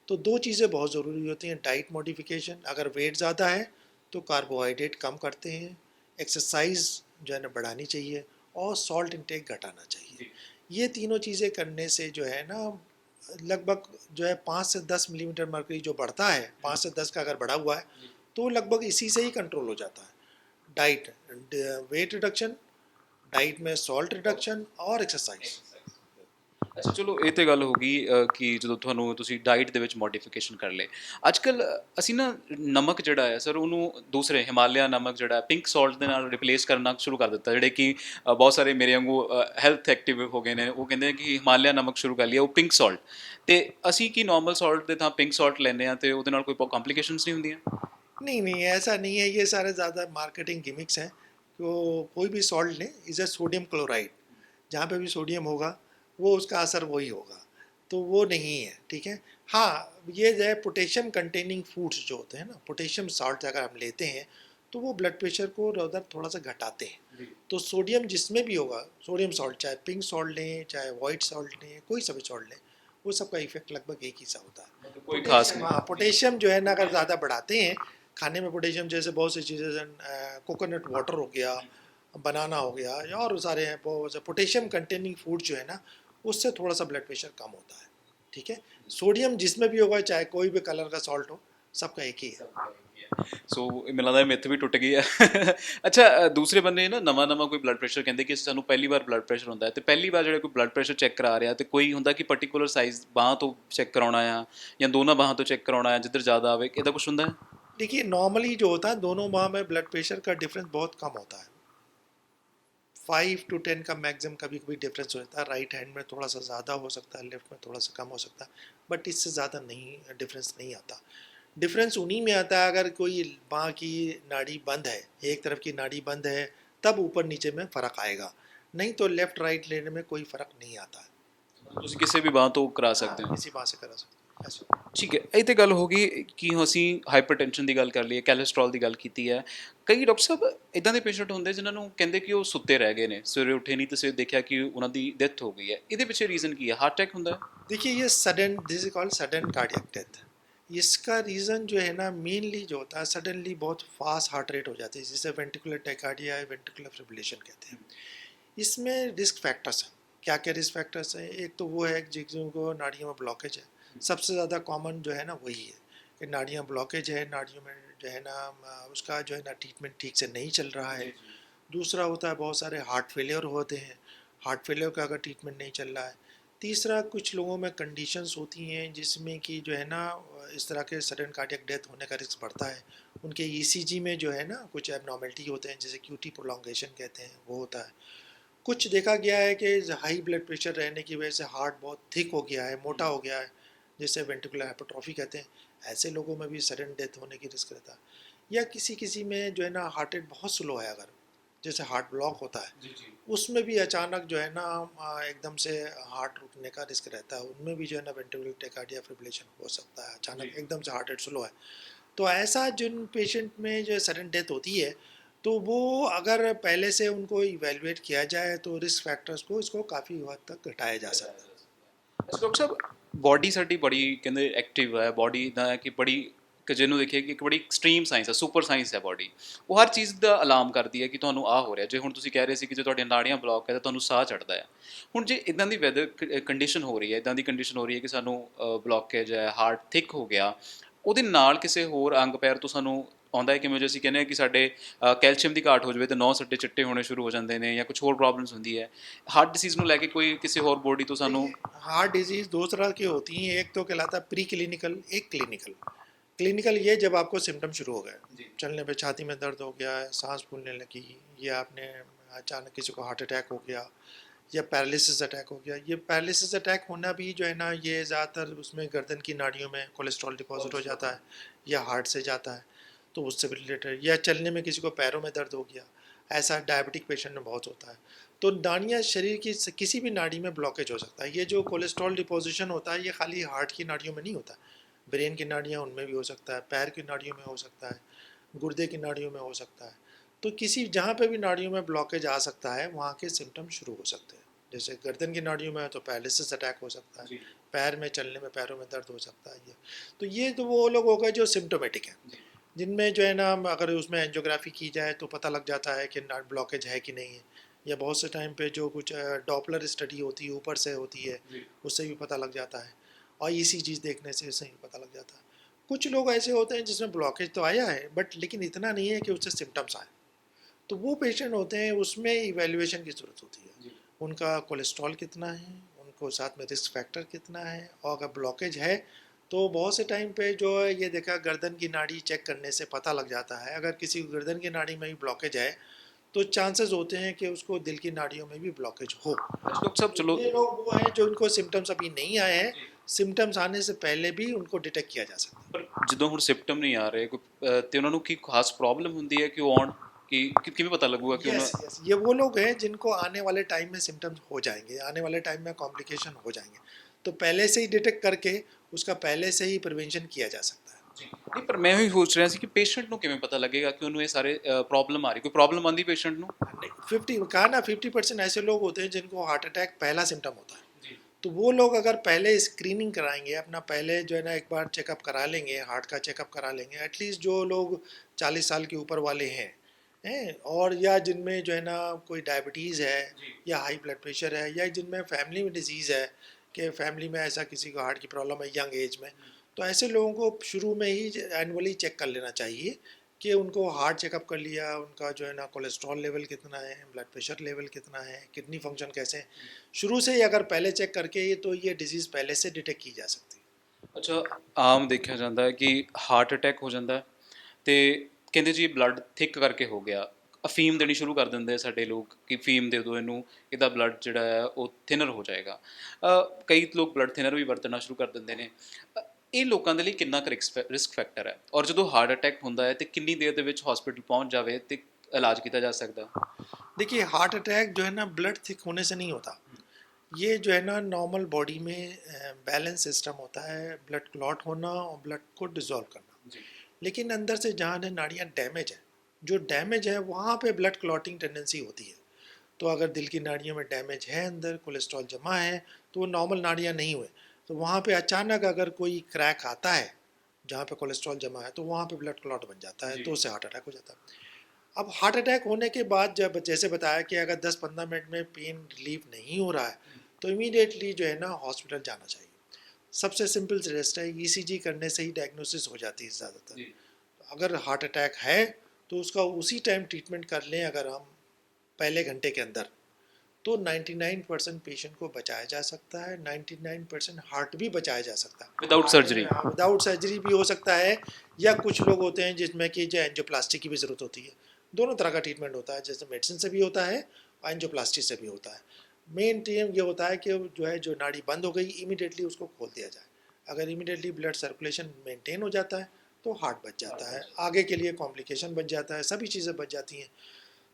तो दो चीज़ें बहुत ज़रूरी होती हैं, डाइट मॉडिफिकेशन, अगर वेट ज़्यादा है तो कार्बोहाइड्रेट कम करते हैं, एक्सरसाइज जो है ना बढ़ानी चाहिए, और सॉल्ट इंटेक घटाना चाहिए। ये तीनों चीज़ें करने से जो है ना, लगभग जो है 5 से 10 मिलीमीटर मर्करी जो बढ़ता है, 5 से 10 का अगर बढ़ा हुआ है, तो लगभग इसी से ही कंट्रोल हो जाता है। डाइट, वेट रिडक्शन, डाइट में सॉल्ट रिडक्शन, और एक्सरसाइज। ਅੱਛਾ ਚਲੋ ਇਹ ਤੇ ਗੱਲ ਹੋ ਗਈ ਕਿ ਜਦੋਂ ਤੁਹਾਨੂੰ ਤੁਸੀਂ ਡਾਈਟ ਦੇ ਵਿੱਚ ਮੋਡੀਫਿਕੇਸ਼ਨ ਕਰ ਲਏ ਅੱਜ ਕੱਲ ਅਸੀਂ ਨਾ ਨਮਕ ਜਿਹੜਾ ਹੈ ਸਰ ਉਹਨੂੰ ਦੂਸਰੇ ਹਿਮਾਲਿਆ ਨਮਕ ਜਿਹੜਾ ਪਿੰਕ ਸਾਲਟ ਦੇ ਨਾਲ ਰਿਪਲੇਸ ਕਰਨਾ ਸ਼ੁਰੂ ਕਰ ਦਿੱਤਾ ਜਿਹੜੇ ਕਿ ਬਹੁਤ ਸਾਰੇ ਮੇਰੇ ਵਾਂਗੂ ਹੈਲਥ ਐਕਟਿਵ ਹੋ ਗਏ ਨੇ ਉਹ ਕਹਿੰਦੇ ਕਿ ਹਿਮਾਲਿਆ ਨਮਕ ਸ਼ੁਰੂ ਕਰ ਲਿਆ ਉਹ ਪਿੰਕ ਸਾਲਟ ਤੇ ਅਸੀਂ ਕੀ ਨਾਰਮਲ ਸਾਲਟ ਦੇ ਥਾਂ ਪਿੰਕ ਸਾਲਟ ਲੈਂਦੇ ਆ ਤੇ ਉਹਦੇ ਨਾਲ ਕੋਈ ਕੰਪਲਿਕੇਸ਼ਨਸ ਨਹੀਂ ਹੁੰਦੀਆਂ नहीं नहीं, ऐसा नहीं है, ये सारे ज़्यादा मार्केटिंग गिमिक्स हैं। तो कोई भी सॉल्ट लें, इज़ अ सोडियम क्लोराइड, जहाँ पे भी सोडियम होगा वो उसका असर वही होगा, तो वो नहीं है, ठीक है। हाँ, ये जो है पोटेशियम कंटेनिंग फूड्स जो होते हैं ना, पोटेशियम साल्ट अगर हम लेते हैं तो वो ब्लड प्रेशर को उधर थोड़ा सा घटाते हैं। तो सोडियम जिसमें भी होगा, सोडियम सॉल्ट, चाहे पिंक सॉल्ट लें चाहे वाइट सॉल्ट लें, कोई सा भी सॉल्ट लें, वो सबका इफेक्ट लगभग एक ही सा होता है। कोई खास पोटेशियम, हाँ, पोटेशियम जो है ना अगर ज़्यादा बढ़ाते हैं खाने में, पोटेशियम जैसे बहुत सी चीज़ें, कोकोनट वाटर हो गया, बनाना हो गया, या और सारे हैं बहुत से पोटेशियम कंटेनिंग फूड जो है ना, उससे थोड़ा सा ब्लड प्रेशर कम होता है, ठीक है। सोडियम जिसमें भी होगा, चाहे कोई भी कलर का सॉल्ट हो, सबका एक ही है। ਸੋ ਮੈਨੂੰ ਲੱਗਦਾ ਮਿੱਥ ਵੀ ਟੁੱਟ ਗਈ ਹੈ ਅੱਛਾ ਦੂਸਰੇ ਬੰਦੇ ਨਾ ਨਵਾਂ ਨਵਾਂ ਕੋਈ ਬਲੱਡ ਪ੍ਰੈਸ਼ਰ ਕਹਿੰਦੇ ਕਿ ਸਾਨੂੰ ਪਹਿਲੀ ਵਾਰ ਬਲੱਡ ਪ੍ਰੈਸ਼ਰ ਹੁੰਦਾ ਹੈ ਤੇ ਪਹਿਲੀ ਵਾਰ ਜਿਹੜਾ ਕੋਈ ਬਲੱਡ ਪ੍ਰੈਸ਼ਰ ਚੈੱਕ ਕਰਾ ਰਿਹਾ ਤੇ ਕੋਈ ਹੁੰਦਾ ਕਿ ਪਾਰਟਿਕੂਲਰ ਸਾਈਜ਼ ਬਾਂਹ ਤੋਂ ਚੈੱਕ ਕਰਾਉਣਾ ਆ ਜਾਂ ਦੋਨਾਂ ਬਾਹਾਂ ਤੋਂ ਚੈੱਕ ਕਰਾਉਣਾ ਹੈ ਜਿੱਧਰ ਜ਼ਿਆਦਾ ਆਵੇ ਇਹਦਾ ਕੁਝ ਹੁੰਦਾ ਹੈ देखिए, नॉर्मली जो होता है दोनों माह में ब्लड प्रेशर का डिफरेंस बहुत कम होता है, 5 to 10 का मैक्सिमम कभी कभी डिफरेंस होता है। राइट हैंड में थोड़ा सा ज़्यादा हो सकता है, लेफ्ट में थोड़ा सा कम हो सकता है, बट इससे ज़्यादा नहीं डिफरेंस नहीं आता। डिफरेंस उन्हीं में आता है अगर कोई बाँह की नाड़ी बंद है, एक तरफ की नाड़ी बंद है, तब ऊपर नीचे में फ़र्क आएगा, नहीं तो लेफ़्ट राइट लेने में कोई फ़र्क नहीं आता है। ਤੁਸੀਂ ਕਿਸੇ ਵੀ ਬਾਂਹ ਤੋਂ ਕਰਾ ਸਕਦੇ ਹੋ किसी बाँह से करा सकते हैं, ऐसा। ਠੀਕ ਹੈ ਇਹ ਤੇ ਗੱਲ ਹੋ ਗਈ ਕਿ ਅਸੀਂ ਹਾਈਪਰਟੈਂਸ਼ਨ ਦੀ ਗੱਲ ਕਰ ਲਈਏ ਕੋਲੇਸਟ੍ਰੋਲ ਦੀ ਗੱਲ ਕੀਤੀ ਹੈ ਕਈ ਡਾਕਟਰ ਸਾਹਿਬ ਇਦਾਂ ਦੇ ਪੇਸ਼ੈਂਟ ਹੁੰਦੇ ਜਿਨ੍ਹਾਂ ਨੂੰ ਕਹਿੰਦੇ ਕਿ ਉਹ ਸੁੱਤੇ ਰਹਿ ਗਏ ਨੇ ਸਵੇਰੇ ਉੱਠੇ ਨਹੀਂ ਤੇ ਸਵੇਰੇ ਦੇਖਿਆ ਕਿ ਉਹਨਾਂ ਦੀ ਡੈਥ ਹੋ ਗਈ ਹੈ ਇਹਦੇ ਪਿੱਛੇ ਰੀਜ਼ਨ ਕੀ ਹੈ ਹਾਰਟ ਅਟੈਕ ਹੁੰਦਾ ਹੈ देखिए, ये sudden, this is called sudden cardiac death. इसका रीज़न जो है ना मेनली जो होता है सडनली बहुत फास्ट हार्ट रेट हो जाती है, जिसे वेंट्रिकुलर टेकार्डिया या वेंट्रिकुलर फिब्रिलेशन कहते हैं। इसमें रिस्क फैक्टर्स हैं। क्या क्या रिस्क फैक्टर्स हैं? एक तो वो है जिनको नाड़ियों में ब्लॉकेज है, सबसे ज़्यादा कॉमन जो है ना वही है कि नाड़ियाँ ब्लॉकेज है, नाड़ियों में जो है ना उसका जो है ना ट्रीटमेंट ठीक से नहीं चल रहा है। दूसरा होता है बहुत सारे हार्ट फेलियर होते हैं, हार्ट फेलियर का अगर ट्रीटमेंट नहीं चल रहा है। तीसरा कुछ लोगों में कंडीशंस होती हैं जिसमें कि जो है ना इस तरह के सडन कार्डियक डेथ होने का रिस्क बढ़ता है। उनके ईसीजी में जो है ना कुछ एबनॉर्मेलिटी होते हैं, जैसे क्यूटी प्रोलॉन्गेशन कहते हैं, वो होता है। कुछ देखा गया है कि हाई ब्लड प्रेशर रहने की वजह से हार्ट बहुत थिक हो गया है, मोटा हो गया है, जिसे वेंट्रिकुलर हाइपरट्रॉफी कहते हैं। ऐसे लोगों में भी सडन डेथ होने की रिस्क रहता है। या किसी किसी में जो है ना हार्ट रेट बहुत स्लो है, अगर जैसे हार्ट ब्लॉक होता है, जी जी उसमें भी अचानक जो है ना एकदम से हार्ट रुकने का रिस्क रहता है। उनमें भी जो है ना वेंट्रिकुलर टेकार्डिया फिब्रिलेशन हो सकता है, अचानक जी। एकदम से हार्ट रेट स्लो है। तो ऐसा जिन पेशेंट में जो सडन डेथ होती है, तो वो अगर पहले से उनको इवेलुएट किया जाए तो रिस्क फैक्टर्स को इसको काफ़ी हद तक घटाया जा सकता है। ਅੱਛਾ ਡਾਕਟਰ ਸਾਹਿਬ, ਬਾਡੀ ਸਾਡੀ ਬੜੀ ਕਹਿੰਦੇ ਐਕਟਿਵ ਹੈ, ਬਾਡੀ ਦਾ ਹੈ ਕਿ ਬੜੀ ਕਿ ਜਿਹਨੂੰ ਦੇਖੀਏ ਕਿ ਇੱਕ ਬੜੀ ਐਕਸਟ੍ਰੀਮ ਸਾਇੰਸ ਹੈ, ਸੁਪਰ ਸਾਇੰਸ ਹੈ ਬਾਡੀ। ਉਹ ਹਰ ਚੀਜ਼ ਦਾ ਅਲਾਰਮ ਕਰਦੀ ਹੈ ਕਿ ਤੁਹਾਨੂੰ ਆਹ ਹੋ ਰਿਹਾ। ਜੇ ਹੁਣ ਤੁਸੀਂ ਕਹਿ ਰਹੇ ਸੀ ਕਿ ਜੇ ਤੁਹਾਡੀਆਂ ਨਾੜੀਆਂ ਬਲੌਕ ਹੈ ਤਾਂ ਤੁਹਾਨੂੰ ਸਾਹ ਚੜਦਾ ਹੈ। ਹੁਣ ਜੇ ਇਦਾਂ ਦੀ ਵੈਦਰ ਕੰਡੀਸ਼ਨ ਹੋ ਰਹੀ ਹੈ, ਇਦਾਂ ਦੀ ਕੰਡੀਸ਼ਨ ਹੋ ਰਹੀ ਹੈ ਕਿ ਸਾਨੂੰ ਬਲੌਕੇਜ ਹੈ, ਹਾਰਟ ਥਿਕ ਹੋ ਗਿਆ, ਉਹਦੇ ਨਾਲ ਕਿਸੇ ਹੋਰ ਅੰਗ ਪੈਰ ਤੋਂ ਸਾਨੂੰ ਆਉਂਦਾ ਹੈ? ਕਿਵੇਂ ਜੇ ਅਸੀਂ ਕਹਿੰਦੇ ਹਾਂ ਕਿ ਸਾਡੇ ਕੈਲਸ਼ੀਅਮ ਦੀ ਘਾਟ ਹੋ ਜਾਵੇ ਤਾਂ ਨਹੁੰ ਸਾਡੇ ਚਿੱਟੇ ਹੋਣੇ ਸ਼ੁਰੂ ਹੋ ਜਾਂਦੇ ਨੇ, ਜਾਂ ਕੁਝ ਹੋਰ ਪ੍ਰੋਬਲਮਸ ਹੁੰਦੀ ਹੈ ਹਾਰਟ ਡਿਸੀਜ਼ ਨੂੰ ਲੈ ਕੇ, ਕੋਈ ਕਿਸੇ ਹੋਰ ਬੋਡੀ ਤੋਂ ਸਾਨੂੰ? देखिए, हार्ट डिजीज़ दो तरह की होती हैं, एक तो कहलाता है प्री क्लिनिकल, एक क्लिनिकल। क्लिनिकल ये जब आपको सिम्टम शुरू हो गए, जी चलने पे छाती में दर्द हो गया है, सांस फूलने लगी, या आपने अचानक किसी को हार्ट अटैक हो गया, या पैरालिसिस अटैक हो गया। ये पैरालिसिस अटैक होना भी जो है ना ये ज़्यादातर उसमें गर्दन की नाड़ियों में कोलेस्ट्रॉल डिपॉजिट हो जाता है, या हार्ट से जाता है, तो उससे भी रिलेटेड। या चलने में किसी को पैरों में दर्द हो गया, ऐसा डायबिटिक पेशेंट में बहुत होता है। तो नाड़ियाँ शरीर की किसी भी नाड़ी में ब्लॉकेज हो सकता है। ये जो कोलेस्ट्रॉल डिपोजिशन होता है ये खाली हार्ट की नाड़ियों में नहीं होता, ब्रेन की नाड़ियाँ उनमें भी हो सकता है, पैर की नाड़ियों में हो सकता है, गुर्दे की नाड़ियों में हो सकता है। तो किसी जहाँ पे भी नाड़ियों में ब्लॉकेज आ सकता है वहाँ के सिम्टम शुरू हो सकते हैं। जैसे गर्दन की नाड़ियों में है तो पैरालिसिस अटैक हो सकता है, जी पैर में चलने में पैरों में दर्द हो सकता है। ये तो वो लोग हो गए जो सिम्टोमेटिक हैं, जी जिनमें जो है ना अगर उसमें एंजियोग्राफी की जाए तो पता लग जाता है कि नाट ब्लॉकेज है कि नहीं है। या बहुत से टाइम पे जो कुछ डॉपलर स्टडी होती है ऊपर से होती है, जी उससे भी पता लग जाता है, और ईसीजी देखने से उससे भी पता लग जाता है। कुछ लोग ऐसे होते हैं जिसमें ब्लॉकेज तो आया है बट लेकिन इतना नहीं है कि उससे सिम्टम्स आए, तो वो पेशेंट होते हैं, उसमें इवेल्युएशन की ज़रूरत होती है। जी उनका कोलेस्ट्रॉल कितना है, उनको साथ में रिस्क फैक्टर कितना है, और अगर ब्लॉकेज है तो बहुत से टाइम पे जो है ये देखा गर्दन की नाड़ी चेक करने से पता लग जाता है। अगर किसी को गर्दन की नाड़ी में भी ब्लॉकेज है तो चांसेस होते हैं कि उसको दिल की नाड़ियों में भी ब्लॉकेज हो। अच्छा डॉक्टर साहब, चलो। ये लोग वो हैं जो उनको सिम्टम्स अभी नहीं आए हैं, जी। सिम्टम्स आने से पहले भी उनको डिटेक्ट किया जा सकता है। ਪਰ ਜਦੋਂ ਹੁਣ ਸਿम्पटम ਨਹੀਂ ਆ ਰਹੇ ਕੋਈ ਤੇ ਉਹਨਾਂ ਨੂੰ ਕੀ ਖਾਸ ਪ੍ਰੋਬਲਮ ਹੁੰਦੀ ਹੈ ਕਿ ਉਹ ਆਉਣ ਕਿ ਕਿਵੇਂ ਪਤਾ ਲੱਗੂਗਾ ਕਿ ਉਹਨਾਂ? यस यस, ये वो लोग हैं जिनको आने वाले टाइम में सिम्टम्स हो जाएंगे, आने वाले टाइम में कॉम्प्लिकेशन हो जाएंगे, तो पहले से ही डिटेक्ट करके उसका पहले से ही प्रिवेंशन किया जा सकता है। ਜੀ ਨਹੀਂ, ਪਰ ਮੈਂ ਉਹੀ ਸੋਚ ਰਿਹਾ ਸੀ ਕਿ ਪੇਸ਼ੈਂਟ ਨੂੰ ਕਿਵੇਂ ਪਤਾ ਲੱਗੇਗਾ ਕਿ ਉਹਨੂੰ ਇਹ ਸਾਰੇ ਪ੍ਰੋਬਲਮ ਆ ਰਹੀ? ਕੋਈ ਪ੍ਰੋਬਲਮ ਆਉਂਦੀ ਪੇਸ਼ੈਂਟ ਨੂੰ? 50% ऐसे लोग होते हैं जिनको हार्ट अटैक पहला सिम्टम होता है। जी तो वो लोग अगर पहले स्क्रीनिंग कराएंगे, अपना पहले जो है ना एक बार चेकअप करा लेंगे, हार्ट का चेकअप करा लेंगे, एटलीस्ट जो लोग 40 साल के ऊपर वाले हैं और या जिनमें जो है ना कोई डायबिटीज़ है जी या हाई ब्लड प्रेशर है, या जिनमें फैमिली में डिजीज़ है कि फैमिली में ऐसा किसी को हार्ट की प्रॉब्लम है यंग एज में, तो ऐसे लोगों को शुरू में ही एनुअली चेक कर लेना चाहिए कि उनको हार्ट चेकअप कर लिया, उनका जो है ना कोलेस्ट्रॉल लेवल कितना है, ब्लड प्रेशर लेवल कितना है, किडनी फंक्शन कैसे हैं, शुरू से ही अगर पहले चेक करके ये तो ये डिजीज़ पहले से डिटेक्ट की जा सकती है। ਅੱਛਾ, ਆਮ ਦੇਖਿਆ ਜਾਂਦਾ ਹੈ ਕਿ ਹਾਰਟ ਅਟੈਕ ਹੋ ਜਾਂਦਾ ਹੈ ਤੇ ਕਹਿੰਦੇ ਜੀ ਬਲੱਡ ਥਿਕ ਕਰਕੇ ਹੋ ਗਿਆ। ਅਫੀਮ ਦੇਣੀ ਸ਼ੁਰੂ ਕਰ ਦਿੰਦੇ ਆ ਸਾਡੇ ਲੋਕ ਕਿ ਫੀਮ ਦੇ ਦਿਓ ਇਹਨੂੰ, ਇਹਦਾ ਬਲੱਡ ਜਿਹੜਾ ਹੈ ਉਹ ਥਿਨਰ ਹੋ ਜਾਏਗਾ। ਕਈ ਲੋਕ ਬਲੱਡ ਥਿਨਰ ਵੀ ਵਰਤਣਾ ਸ਼ੁਰੂ ਕਰ ਦਿੰਦੇ ਨੇ। ਇਹ ਲੋਕਾਂ ਦੇ ਲਈ ਕਿੰਨਾ ਕੁ ਰਿਸਕ ਫੈਕਟਰ ਹੈ, ਔਰ ਜਦੋਂ ਹਾਰਟ ਅਟੈਕ ਹੁੰਦਾ ਹੈ ਤੇ ਕਿੰਨੀ ਦੇਰ ਦੇ ਵਿੱਚ ਹਸਪੀਟਲ ਪਹੁੰਚ ਜਾਵੇ ਤੇ ਇਲਾਜ ਕੀਤਾ ਜਾ ਸਕਦਾ? देखिए, हार्ट अटैक जो है ना ब्लड थिक होने से नहीं होता, ये जो है ना नॉर्मल बॉडी में बैलेंस सिस्टम होता है, ब्लड क्लॉट होना और ब्लड को डिसॉल्व करना। जी लेकिन अंदर से जहाँ नाड़ियाँ डैमेज है, जो डैमेज है वहाँ पे ब्लड क्लॉटिंग टेंडेंसी होती है। तो अगर दिल की नाड़ियों में डैमेज है, अंदर कोलेस्ट्रॉल जमा है, तो वो नॉर्मल नाड़ियाँ नहीं हुए, तो वहाँ पे अचानक अगर कोई क्रैक आता है जहाँ पे कोलेस्ट्रॉल जमा है, तो वहाँ पे ब्लड क्लॉट बन जाता है, जी। तो उससे हार्ट अटैक हो जाता है। अब हार्ट अटैक होने के बाद जब जैसे बताया कि अगर 10-15 मिनट में पेन रिलीफ नहीं हो रहा है, तो इमीडिएटली जो है ना हॉस्पिटल जाना चाहिए। सबसे सिंपल सजेस्ट है, ईसीजी करने से ही डायग्नोसिस हो जाती है ज़्यादातर। जी। अगर हार्ट अटैक है तो उसका उसी टाइम ट्रीटमेंट कर लें अगर हम पहले घंटे के अंदर, तो 99% पेशेंट को बचाया जा सकता है, 99% हार्ट भी बचाया जा सकता है। Without surgery. विदाउट सर्जरी भी हो सकता है, या कुछ लोग होते हैं जिसमें कि जो एंजियोप्लास्टी की भी ज़रूरत होती है। दोनों तरह का ट्रीटमेंट होता है, जैसे मेडिसिन से भी होता है और एंजियोप्लास्टी से भी होता है। मेन टीम ये होता है कि जो है जो नाड़ी बंद हो गई, इमीडिएटली उसको खोल दिया जाए। अगर इमीडिएटली ब्लड सर्कुलेशन मेंटेन हो जाता है तो हार्ट बच जाता है, आगे के लिए कॉम्प्लिकेशन बच जाता है, सभी चीज़ें बच जाती हैं।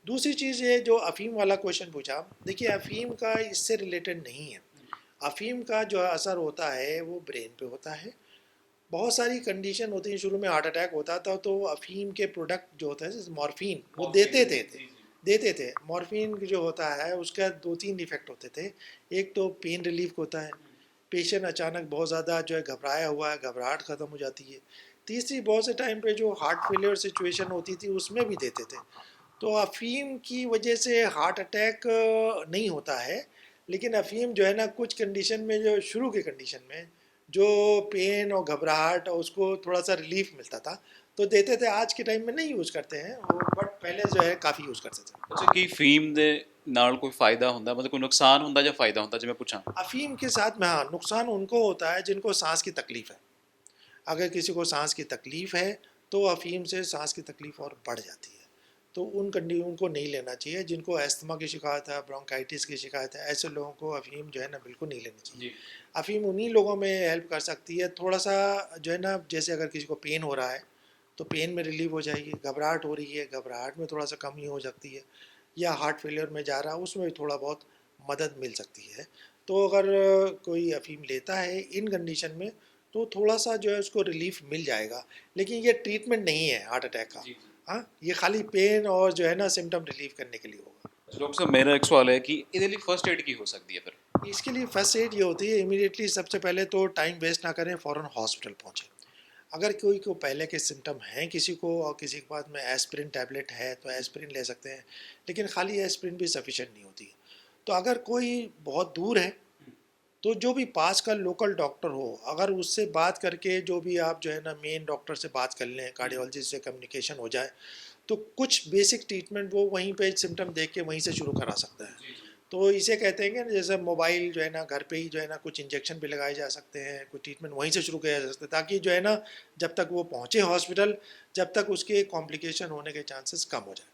दूसरी चीज़ ये जो अफ़ीम वाला क्वेश्चन पूछा, देखिए अफ़ीम का इससे रिलेटेड नहीं है। अफ़ीम का जो असर होता है वो ब्रेन पे होता है। बहुत सारी कंडीशन होती हैं, शुरू में हार्ट अटैक होता था तो अफ़ीम के प्रोडक्ट जो होता है जैसे मॉर्फिन वो देते थे। मॉर्फिन जो होता है उसका 2-3 इफ़ेक्ट होते थे। एक तो पेन रिलीफ होता है, पेशेंट अचानक बहुत ज़्यादा जो है घबराया हुआ है, घबराहट ख़त्म हो जाती है। तीसरी, बहुत से टाइम पे जो हार्ट फेलियर सिचुएशन होती थी उसमें भी देते थे। तो अफ़ीम की वजह से हार्ट अटैक नहीं होता है, लेकिन अफ़ीम जो है ना कुछ कंडीशन में, जो शुरू की कंडीशन में जो पेन और घबराहट और उसको थोड़ा सा रिलीफ मिलता था तो देते थे। आज के टाइम में नहीं यूज़ करते हैं वो, बट पहले जो है काफ़ी यूज़ करते थे। ਅੱਛਾ ਕੀ ਫੀਮ ਦੇ ਨਾਲ ਕੋਈ ਫਾਇਦਾ ਹੁੰਦਾ ਮਤਲਬ ਕੋਈ ਨੁਕਸਾਨ ਹੁੰਦਾ ਜਾਂ ਫਾਇਦਾ ਹੁੰਦਾ ਜਿਵੇਂ ਪੁੱਛਾਂ अफ़ीम के साथ में हाँ नुकसान उनको होता है जिनको सांस की तकलीफ़ है। अगर किसी को सांस की तकलीफ़ है तो अफ़ीम से सांस की तकलीफ़ और बढ़ जाती है, तो उनको नहीं लेना चाहिए। जिनको अस्थमा की शिकायत है, ब्रोंकाइटिस की शिकायत है, ऐसे लोगों को अफ़ीम जो है ना बिल्कुल नहीं लेनी चाहिए। जी। अफ़ीम उन्हीं लोगों में हेल्प कर सकती है थोड़ा सा, जो है ना जैसे अगर किसी को पेन हो रहा है तो पेन में रिलीव हो जाएगी, घबराहट हो रही है घबराहट में थोड़ा सा कमी हो सकती है, या हार्ट फेलियर में जा रहा है उसमें भी थोड़ा बहुत मदद मिल सकती है। तो अगर कोई अफ़ीम लेता है इन कंडीशन में तो थोड़ा सा जो है उसको रिलीफ मिल जाएगा, लेकिन ये ट्रीटमेंट नहीं है हार्ट अटैक का। जी। हाँ, ये खाली पेन और जो है ना सिम्टम रिलीव करने के लिए होगा। ਡਾਕਟਰ ਸਾਹਿਬ ਮੇਰਾ ਇੱਕ ਸਵਾਲ ਹੈ ਕਿ ਇਹਦੇ ਲਈ ਫਰਸਟ ਏਡ ਕੀ ਹੋ ਸਕਦੀ ਹੈ ਫਿਰ इसके लिए फर्स्ट एड ये होती है, इमीडिएटली सबसे पहले तो टाइम वेस्ट ना करें, फ़ौरन हॉस्पिटल पहुँचें। अगर कोई को पहले के सिम्टम हैं किसी को और किसी के पास में एस्पिरिन टैबलेट है तो एस्पिरिन ले सकते हैं, लेकिन खाली एस्पिरिन भी सफिशेंट नहीं होती है। तो अगर कोई बहुत दूर है तो जो भी पास का लोकल डॉक्टर हो, अगर उससे बात करके जो भी आप जो है ना मेन डॉक्टर से बात कर लें, कार्डियोलॉजिस्ट से कम्युनिकेशन हो जाए, तो कुछ बेसिक ट्रीटमेंट वो वहीं पे सिम्टम देख के वहीं से शुरू करा सकता है। तो इसे कहते हैं कि ना जैसे मोबाइल जो है ना घर पे ही जो है ना कुछ इंजेक्शन भी लगाए जा सकते हैं, कुछ ट्रीटमेंट वहीं से शुरू किया जा सकता है, ताकि जो है ना जब तक वो पहुँचे हॉस्पिटल, जब तक उसके कॉम्प्लिकेशन होने के चांसेस कम हो जाए।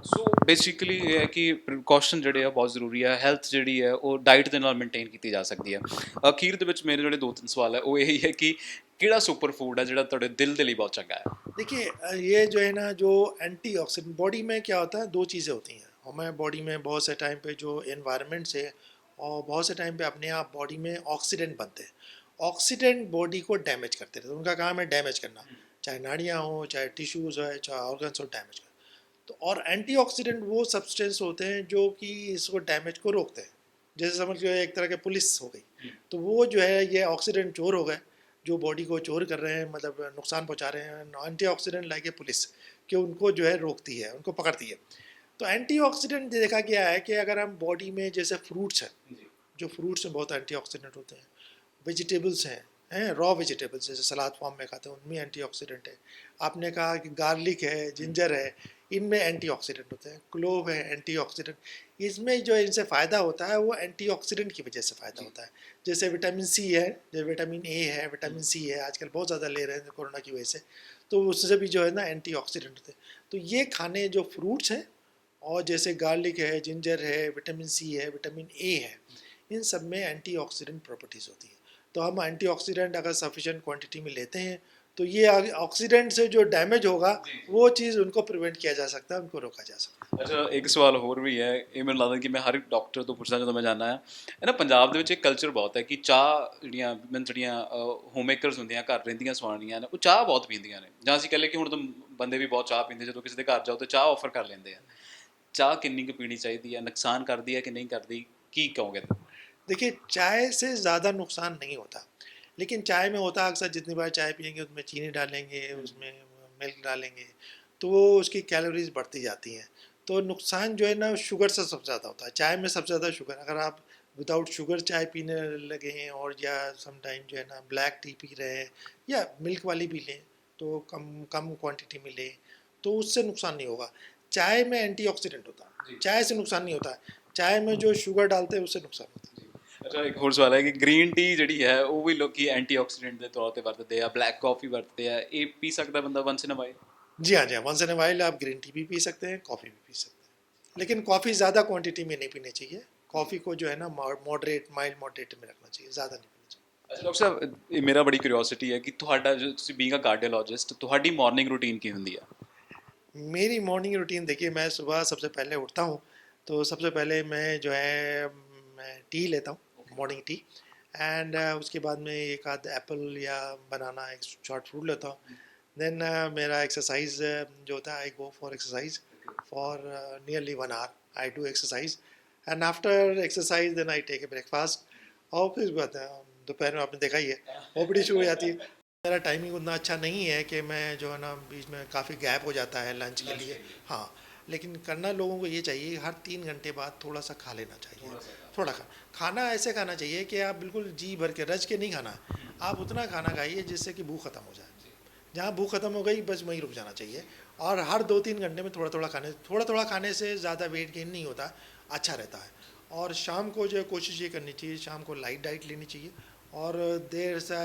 ਸੋ ਬੇਸਿਕਲੀ ਇਹ ਹੈ ਕਿ ਪ੍ਰੀਕਾਸ਼ਨ ਜਿਹੜੇ ਆ ਬਹੁਤ ਜ਼ਰੂਰੀ ਹੈ ਹੈਲਥ ਜਿਹੜੀ ਹੈ ਉਹ ਡਾਈਟ ਦੇ ਨਾਲ ਮੇਨਟੇਨ ਕੀਤੀ ਜਾ ਸਕਦੀ ਹੈ ਅਖੀਰ ਦੇ ਵਿੱਚ ਮੇਰੇ ਜਿਹੜੇ ਦੋ ਤਿੰਨ ਸਵਾਲ ਹੈ ਉਹ ਇਹੀ ਹੈ ਕਿ ਕਿਹੜਾ ਸੁਪਰ ਫੂਡ ਹੈ ਜਿਹੜਾ ਤੁਹਾਡੇ ਦਿਲ ਦੇ ਲਈ ਬਹੁਤ ਚੰਗਾ ਹੈ देखिए ये जो है ना जो एंटीऑक्सीडेंट, बॉडी में क्या होता है, दो चीज़ें होती हैं हमें बॉडी में। बहुत से टाइम पे जो एनवायरनमेंट से और बहुत से टाइम पे अपने आप बॉडी में ऑक्सीडेंट बनते हैं। ऑक्सीडेंट बॉडी को डैमेज करते रहते हैं, उनका काम है डैमेज करना, चाहे नाड़ियाँ हो, चाहे टिश्यूज़ हो, चाहे ऑर्गन्स हो, डैमेज करना। तो और एंटीऑक्सीडेंट वो सब्सटेंस होते हैं जो कि इसको डैमेज को रोकते हैं। जैसे समझ लो एक तरह के पुलिस हो गई, तो वो जो है ये ऑक्सीडेंट चोर हो गए जो बॉडी को चोर कर रहे हैं, मतलब नुकसान पहुंचा रहे हैं। एंटीऑक्सीडेंट लाइक ए पुलिस कि उनको जो है रोकती है, उनको पकड़ती है। तो एंटीऑक्सीडेंट देखा गया है कि अगर हम बॉडी में जैसे फ्रूट्स हैं, जो फ्रूट्स में बहुत एंटीऑक्सीडेंट होते हैं, वेजिटेबल्स हैं रॉ वेजिटेबल्स जैसे सलाद फॉर्म में खाते हैं उनमें एंटीऑक्सीडेंट है। आपने कहा कि गार्लिक है, जिंजर है, इनमें एंटीऑक्सीडेंट होते हैं। क्लोव है एंटीऑक्सीडेंट, इसमें जो इनसे फ़ायदा होता है वो एंटीऑक्सीडेंट की वजह से फ़ायदा होता है। जैसे विटामिन सी है, जैसे विटामिन ए है, विटामिन सी है, आजकल बहुत ज़्यादा ले रहे हैं कोरोना की वजह से, तो उससे भी जो है ना एंटीऑक्सीडेंट होते हैं। तो ये खाने जो फ्रूट्स हैं और जैसे गार्लिक है, जिंजर है, विटामिन सी है, विटामिन ए है, इन सब में एंटीऑक्सीडेंट प्रॉपर्टीज़ होती है। तो हम एंटीऑक्सीडेंट अगर सफिशेंट क्वांटिटी में लेते हैं तो ये ऑक्सीडेंट से जो डैमेज होगा वो चीज़ उनको प्रिवेंट किया जा सकता है, उनको रोका जा सकता है। ਅੱਛਾ ਇੱਕ ਸਵਾਲ ਹੋਰ ਵੀ ਹੈ ਇਹ ਮੈਨੂੰ ਲੱਗਦਾ ਕਿ ਮੈਂ ਹਰ ਇੱਕ ਡਾਕਟਰ ਤੋਂ ਪੁੱਛਦਾ ਜਦੋਂ ਮੈਂ ਜਾਂਦਾ ਹਾਂ ਇਹ ਨਾ ਪੰਜਾਬ ਦੇ ਵਿੱਚ ਇੱਕ ਕਲਚਰ ਬਹੁਤ ਹੈ ਕਿ ਚਾਹ ਜਿਹੜੀਆਂ ਹੋਮਮੇਕਰਸ ਹੁੰਦੀਆਂ ਘਰ ਰਹਿੰਦੀਆਂ ਸਵਾਣੀਆਂ ਨੇ ਉਹ ਚਾਹ ਬਹੁਤ ਪੀਂਦੀਆਂ ਨੇ ਜਾਂ ਅਸੀਂ ਕਹ ਲਈਏ ਕਿ ਹੁਣ ਤਾਂ ਬੰਦੇ ਵੀ ਬਹੁਤ ਚਾਹ ਪੀਂਦੇ ਜਦੋਂ ਕਿਸੇ ਦੇ ਘਰ ਜਾਓ ਤਾਂ ਚਾਹ ਆਫਰ ਕਰ ਲੈਂਦੇ ਆ ਚਾਹ ਕਿੰਨੀ ਕੁ ਪੀਣੀ ਚਾਹੀਦੀ ਹੈ ਨੁਕਸਾਨ ਕਰਦੀ ਹੈ ਕਿ ਨਹੀਂ ਕਰਦੀ ਕੀ ਕਹੋਗੇ देखिए चाय से ज़्यादा नुकसान नहीं होता, लेकिन चाय में होता है अक्सर जितनी बार चाय पियेंगे उसमें चीनी डालेंगे, उसमें मिल्क डालेंगे, तो वो उसकी कैलोरीज बढ़ती जाती हैं। तो नुकसान जो है ना शुगर से सबसे ज़्यादा होता है, चाय में सबसे ज़्यादा शुगर। अगर आप विदाउट शुगर चाय पीने लगे हैं और या सम टाइम जो है ना ब्लैक टी पी रहे हैं या मिल्क वाली भी लें तो कम कम क्वांटिटी में लें तो उससे नुकसान नहीं होगा। चाय में एंटीऑक्सीडेंट होता है, चाय से नुकसान नहीं होता है। चाय में जो शुगर डालते हैं उससे नुकसान होता है। ਅੱਛਾ ਇੱਕ ਹੋਰ ਸਵਾਲ ਹੈ ਕਿ ਗ੍ਰੀਨ ਟੀ ਜਿਹੜੀ ਹੈ ਉਹ ਵੀ ਲੋਕੀ ਐਂਟੀਆਕਸੀਡੈਂਟ ਦੇ ਤੌਰ ਤੇ ਵਰਤਦੇ ਆ, ਬਲੈਕ ਕਾਫੀ ਵਰਤਦੇ ਆ, ਇਹ ਪੀ ਸਕਦਾ ਬੰਦਾ ਵੰਸ ਇਨ ਅ ਵਾਈਲ? जी हाँ, जी हाँ, वंस इन अ वाइल आप ग्रीन टी भी पी सकते हैं, कॉफ़ी भी पी सकते हैं, लेकिन कॉफ़ी ज़्यादा क्वांटिटी में नहीं पीनी चाहिए। कॉफ़ी को जो है ना मॉडरेट माइल्ड मॉडरेट में रखना चाहिए, ज़्यादा नहीं पीना चाहिए। ਅੱਛਾ ਡਾਕਟਰ ਸਾਹਿਬ, ਇਹ ਮੇਰਾ ਬੜੀ ਕਿਉਰਿਓਸਿਟੀ ਹੈ ਕਿ ਤੁਹਾਡਾ ਜੋ ਤੁਸੀਂ ਬੀਇੰਗ ਅ ਕਾਰਡੀਓਲੋਜਿਸਟ ਤੁਹਾਡੀ ਮਾਰਨਿੰਗ ਰੂਟੀਨ ਕੀ ਹੁੰਦੀ ਆ? मेरी मॉर्निंग रूटीन देखिए, मैं सुबह सबसे पहले उठता हूँ तो सबसे पहले मैं जो है मैं टी लेता हूँ, मॉर्निंग टी। एंड उसके बाद में एक आध एप्पल या बनाना एक शॉर्ट फ्रूट लेता हूँ। देन मेरा एक्सरसाइज जो होता है, I go for exercise for nearly 1 hour I do exercise. And after exercise then I take a breakfast. और फिर दोपहर में आपने देखा ही है ओपीडी शुरू हो जाती है। मेरा टाइमिंग उतना अच्छा नहीं है कि मैं जो है ना बीच में काफ़ी गैप हो जाता है लंच के लिए। हाँ, लेकिन करना लोगों को ये चाहिए हर 3 घंटे बाद थोड़ा सा खा लेना चाहिए। थोड़ा खाना ऐसे खाना चाहिए कि आप बिल्कुल जी भर के रज के नहीं खाना, आप उतना खाना खाइए जिससे कि भूख ख़त्म हो जाए। जहाँ भूख ख़त्म हो गई बस वहीं रुक जाना चाहिए। और हर 2-3 घंटे में थोड़ा थोड़ा खाने से ज़्यादा वेट गेन नहीं होता, अच्छा रहता है। और शाम को जो है कोशिश ये करनी चाहिए, शाम को लाइट डाइट लेनी चाहिए और देर से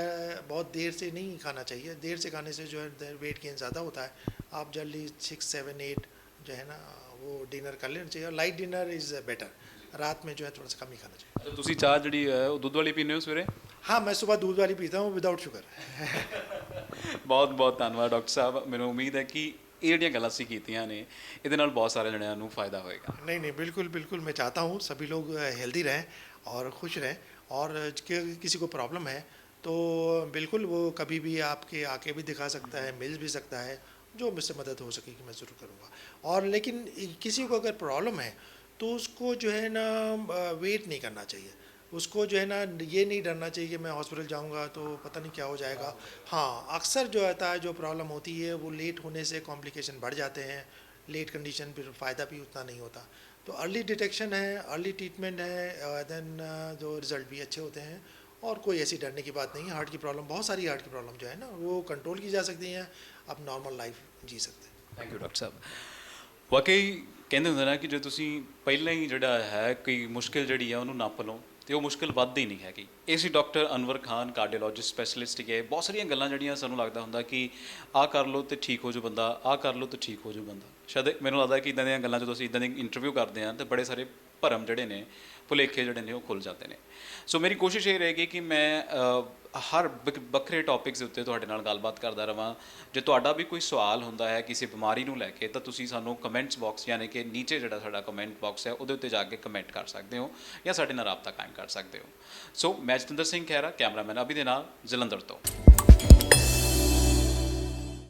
बहुत देर से नहीं खाना चाहिए। देर से खाने से जो है वेट गेन ज़्यादा होता है। आप जल्दी 6, 7, 8 जो है ना वो डिनर कर लेना चाहिए। और लाइट डिनर इज़ बेटर, रात में जो है थोड़ा सा कम ही खाना चाहिए। ਅੱਛਾ ਤੁਸੀਂ ਚਾਹ ਜਿਹੜੀ ਹੈ ਉਹ ਦੁੱਧ ਵਾਲੀ ਪੀਂਦੇ ਹੋ ਸਵੇਰੇ? हाँ, मैं सुबह दूध वाली पीता हूँ विदाउट शुगर। ਬਹੁਤ ਬਹੁਤ ਧੰਨਵਾਦ ਡਾਕਟਰ ਸਾਹਿਬ, ਮੈਨੂੰ ਉਮੀਦ ਹੈ ਕਿ ਇਹ ਜਿਹੜੀਆਂ ਗੱਲਾਂ ਅਸੀਂ ਕੀਤੀਆਂ ਨੇ ਇਹਦੇ ਨਾਲ ਬਹੁਤ ਸਾਰੇ ਜਣਿਆਂ ਨੂੰ ਫਾਇਦਾ ਹੋਏਗਾ। नहीं नहीं, बिल्कुल बिल्कुल, मैं चाहता हूँ सभी लोग हेल्दी रहें और खुश रहें। और किसी को प्रॉब्लम है तो बिल्कुल वो कभी भी आपके आके भी दिखा सकता है, मिल भी सकता है। जो मुझसे मदद हो सकेगी मैं ज़रूर करूँगा। और लेकिन किसी को अगर प्रॉब्लम है तो उसको जो है ना वेट नहीं करना चाहिए। उसको जो है ना ये नहीं डरना चाहिए कि मैं हॉस्पिटल जाऊंगा तो पता नहीं क्या हो जाएगा। हाँ, अक्सर जो होता है जो प्रॉब्लम होती है वो लेट होने से कॉम्प्लिकेशन बढ़ जाते हैं। लेट कंडीशन फिर फ़ायदा भी उतना नहीं होता। तो अर्ली डिटेक्शन है, अर्ली ट्रीटमेंट है, देन जो रिज़ल्ट भी अच्छे होते हैं। और कोई ऐसी डरने की बात नहीं है। हार्ट की प्रॉब्लम, बहुत सारी हार्ट की प्रॉब्लम जो है ना वो कंट्रोल की जा सकती हैं, आप नॉर्मल लाइफ जी सकते हैं। ਥੈਂਕ ਯੂ ਡਾਕਟਰ ਸਾਹਿਬ। ਵਾਕਈ ਕਹਿੰਦੇ ਹੁੰਦੇ ਨਾ ਕਿ ਜੇ ਤੁਸੀਂ ਪਹਿਲਾਂ ਹੀ ਜਿਹੜਾ ਹੈ ਕੋਈ ਮੁਸ਼ਕਿਲ ਜਿਹੜੀ ਆ ਉਹਨੂੰ ਨੱਪ ਲਓ ਤੇ ਉਹ ਮੁਸ਼ਕਿਲ ਵੱਧਦੀ ਨਹੀਂ ਹੈਗੀ। ਇਹ ਸੀ doctor Anwar Khan, cardiologist specialist ਹੈਗੇ। ਬਹੁਤ ਸਾਰੀਆਂ ਗੱਲਾਂ ਜਿਹੜੀਆਂ ਸਾਨੂੰ ਲੱਗਦਾ ਹੁੰਦਾ ਕਿ ਆਹ ਕਰ ਲਓ ਤੇ ਠੀਕ ਹੋ ਜਾਊ ਬੰਦਾ, ਆਹ ਕਰ ਲਓ ਤੇ ਠੀਕ ਹੋ ਜਾਊ ਬੰਦਾ। ਸ਼ਾਇਦ ਮੈਨੂੰ ਲੱਗਦਾ ਕਿ ਇੱਦਾਂ ਦੀਆਂ ਗੱਲਾਂ ਜਦੋਂ ਅਸੀਂ ਇੱਦਾਂ ਦੀ ਇੰਟਰਵਿਊ ਕਰਦੇ ਹਾਂ ਤਾਂ ਬੜੇ ਸਾਰੇ ਭਰਮ ਜਿਹੜੇ ਨੇ, ਭੁਲੇਖੇ ਜਿਹੜੇ ਨੇ ਉਹ ਖੁੱਲ੍ਹ ਜਾਂਦੇ ਨੇ। ਸੋ ਮੇਰੀ ਕੋਸ਼ਿਸ਼ ਇਹ ਰਹੇਗੀ ਕਿ ਮੈਂ ਹਰ ਵੱਖਰੇ ਟੌਪਿਕਸ ਦੇ ਉੱਤੇ ਤੁਹਾਡੇ ਨਾਲ ਗੱਲਬਾਤ ਕਰਦਾ ਰਹਾਂ। ਜੇ ਤੁਹਾਡਾ ਵੀ ਕੋਈ ਸਵਾਲ ਹੁੰਦਾ ਹੈ ਕਿਸੇ ਬਿਮਾਰੀ ਨੂੰ ਲੈ ਕੇ ਤਾਂ ਤੁਸੀਂ ਸਾਨੂੰ ਕਮੈਂਟਸ ਬਾਕਸ ਯਾਨੀ ਕਿ ਨੀਚੇ ਜਿਹੜਾ ਸਾਡਾ ਕਮੈਂਟ ਬਾਕਸ ਹੈ ਉਹਦੇ ਉੱਤੇ ਜਾ ਕੇ ਕਮੈਂਟ ਕਰ ਸਕਦੇ ਹੋ ਜਾਂ ਸਾਡੇ ਨਾਲ ਰਾਬਤਾ ਕਾਇਮ ਕਰ ਸਕਦੇ ਹੋ। ਸੋ ਮੈਂ ਜਤਿੰਦਰ ਸਿੰਘ ਖਹਿਰਾ, ਕੈਮਰਾਮੈਨ ਅਭੀ ਦੇ ਨਾਲ, ਜਲੰਧਰ ਤੋਂ।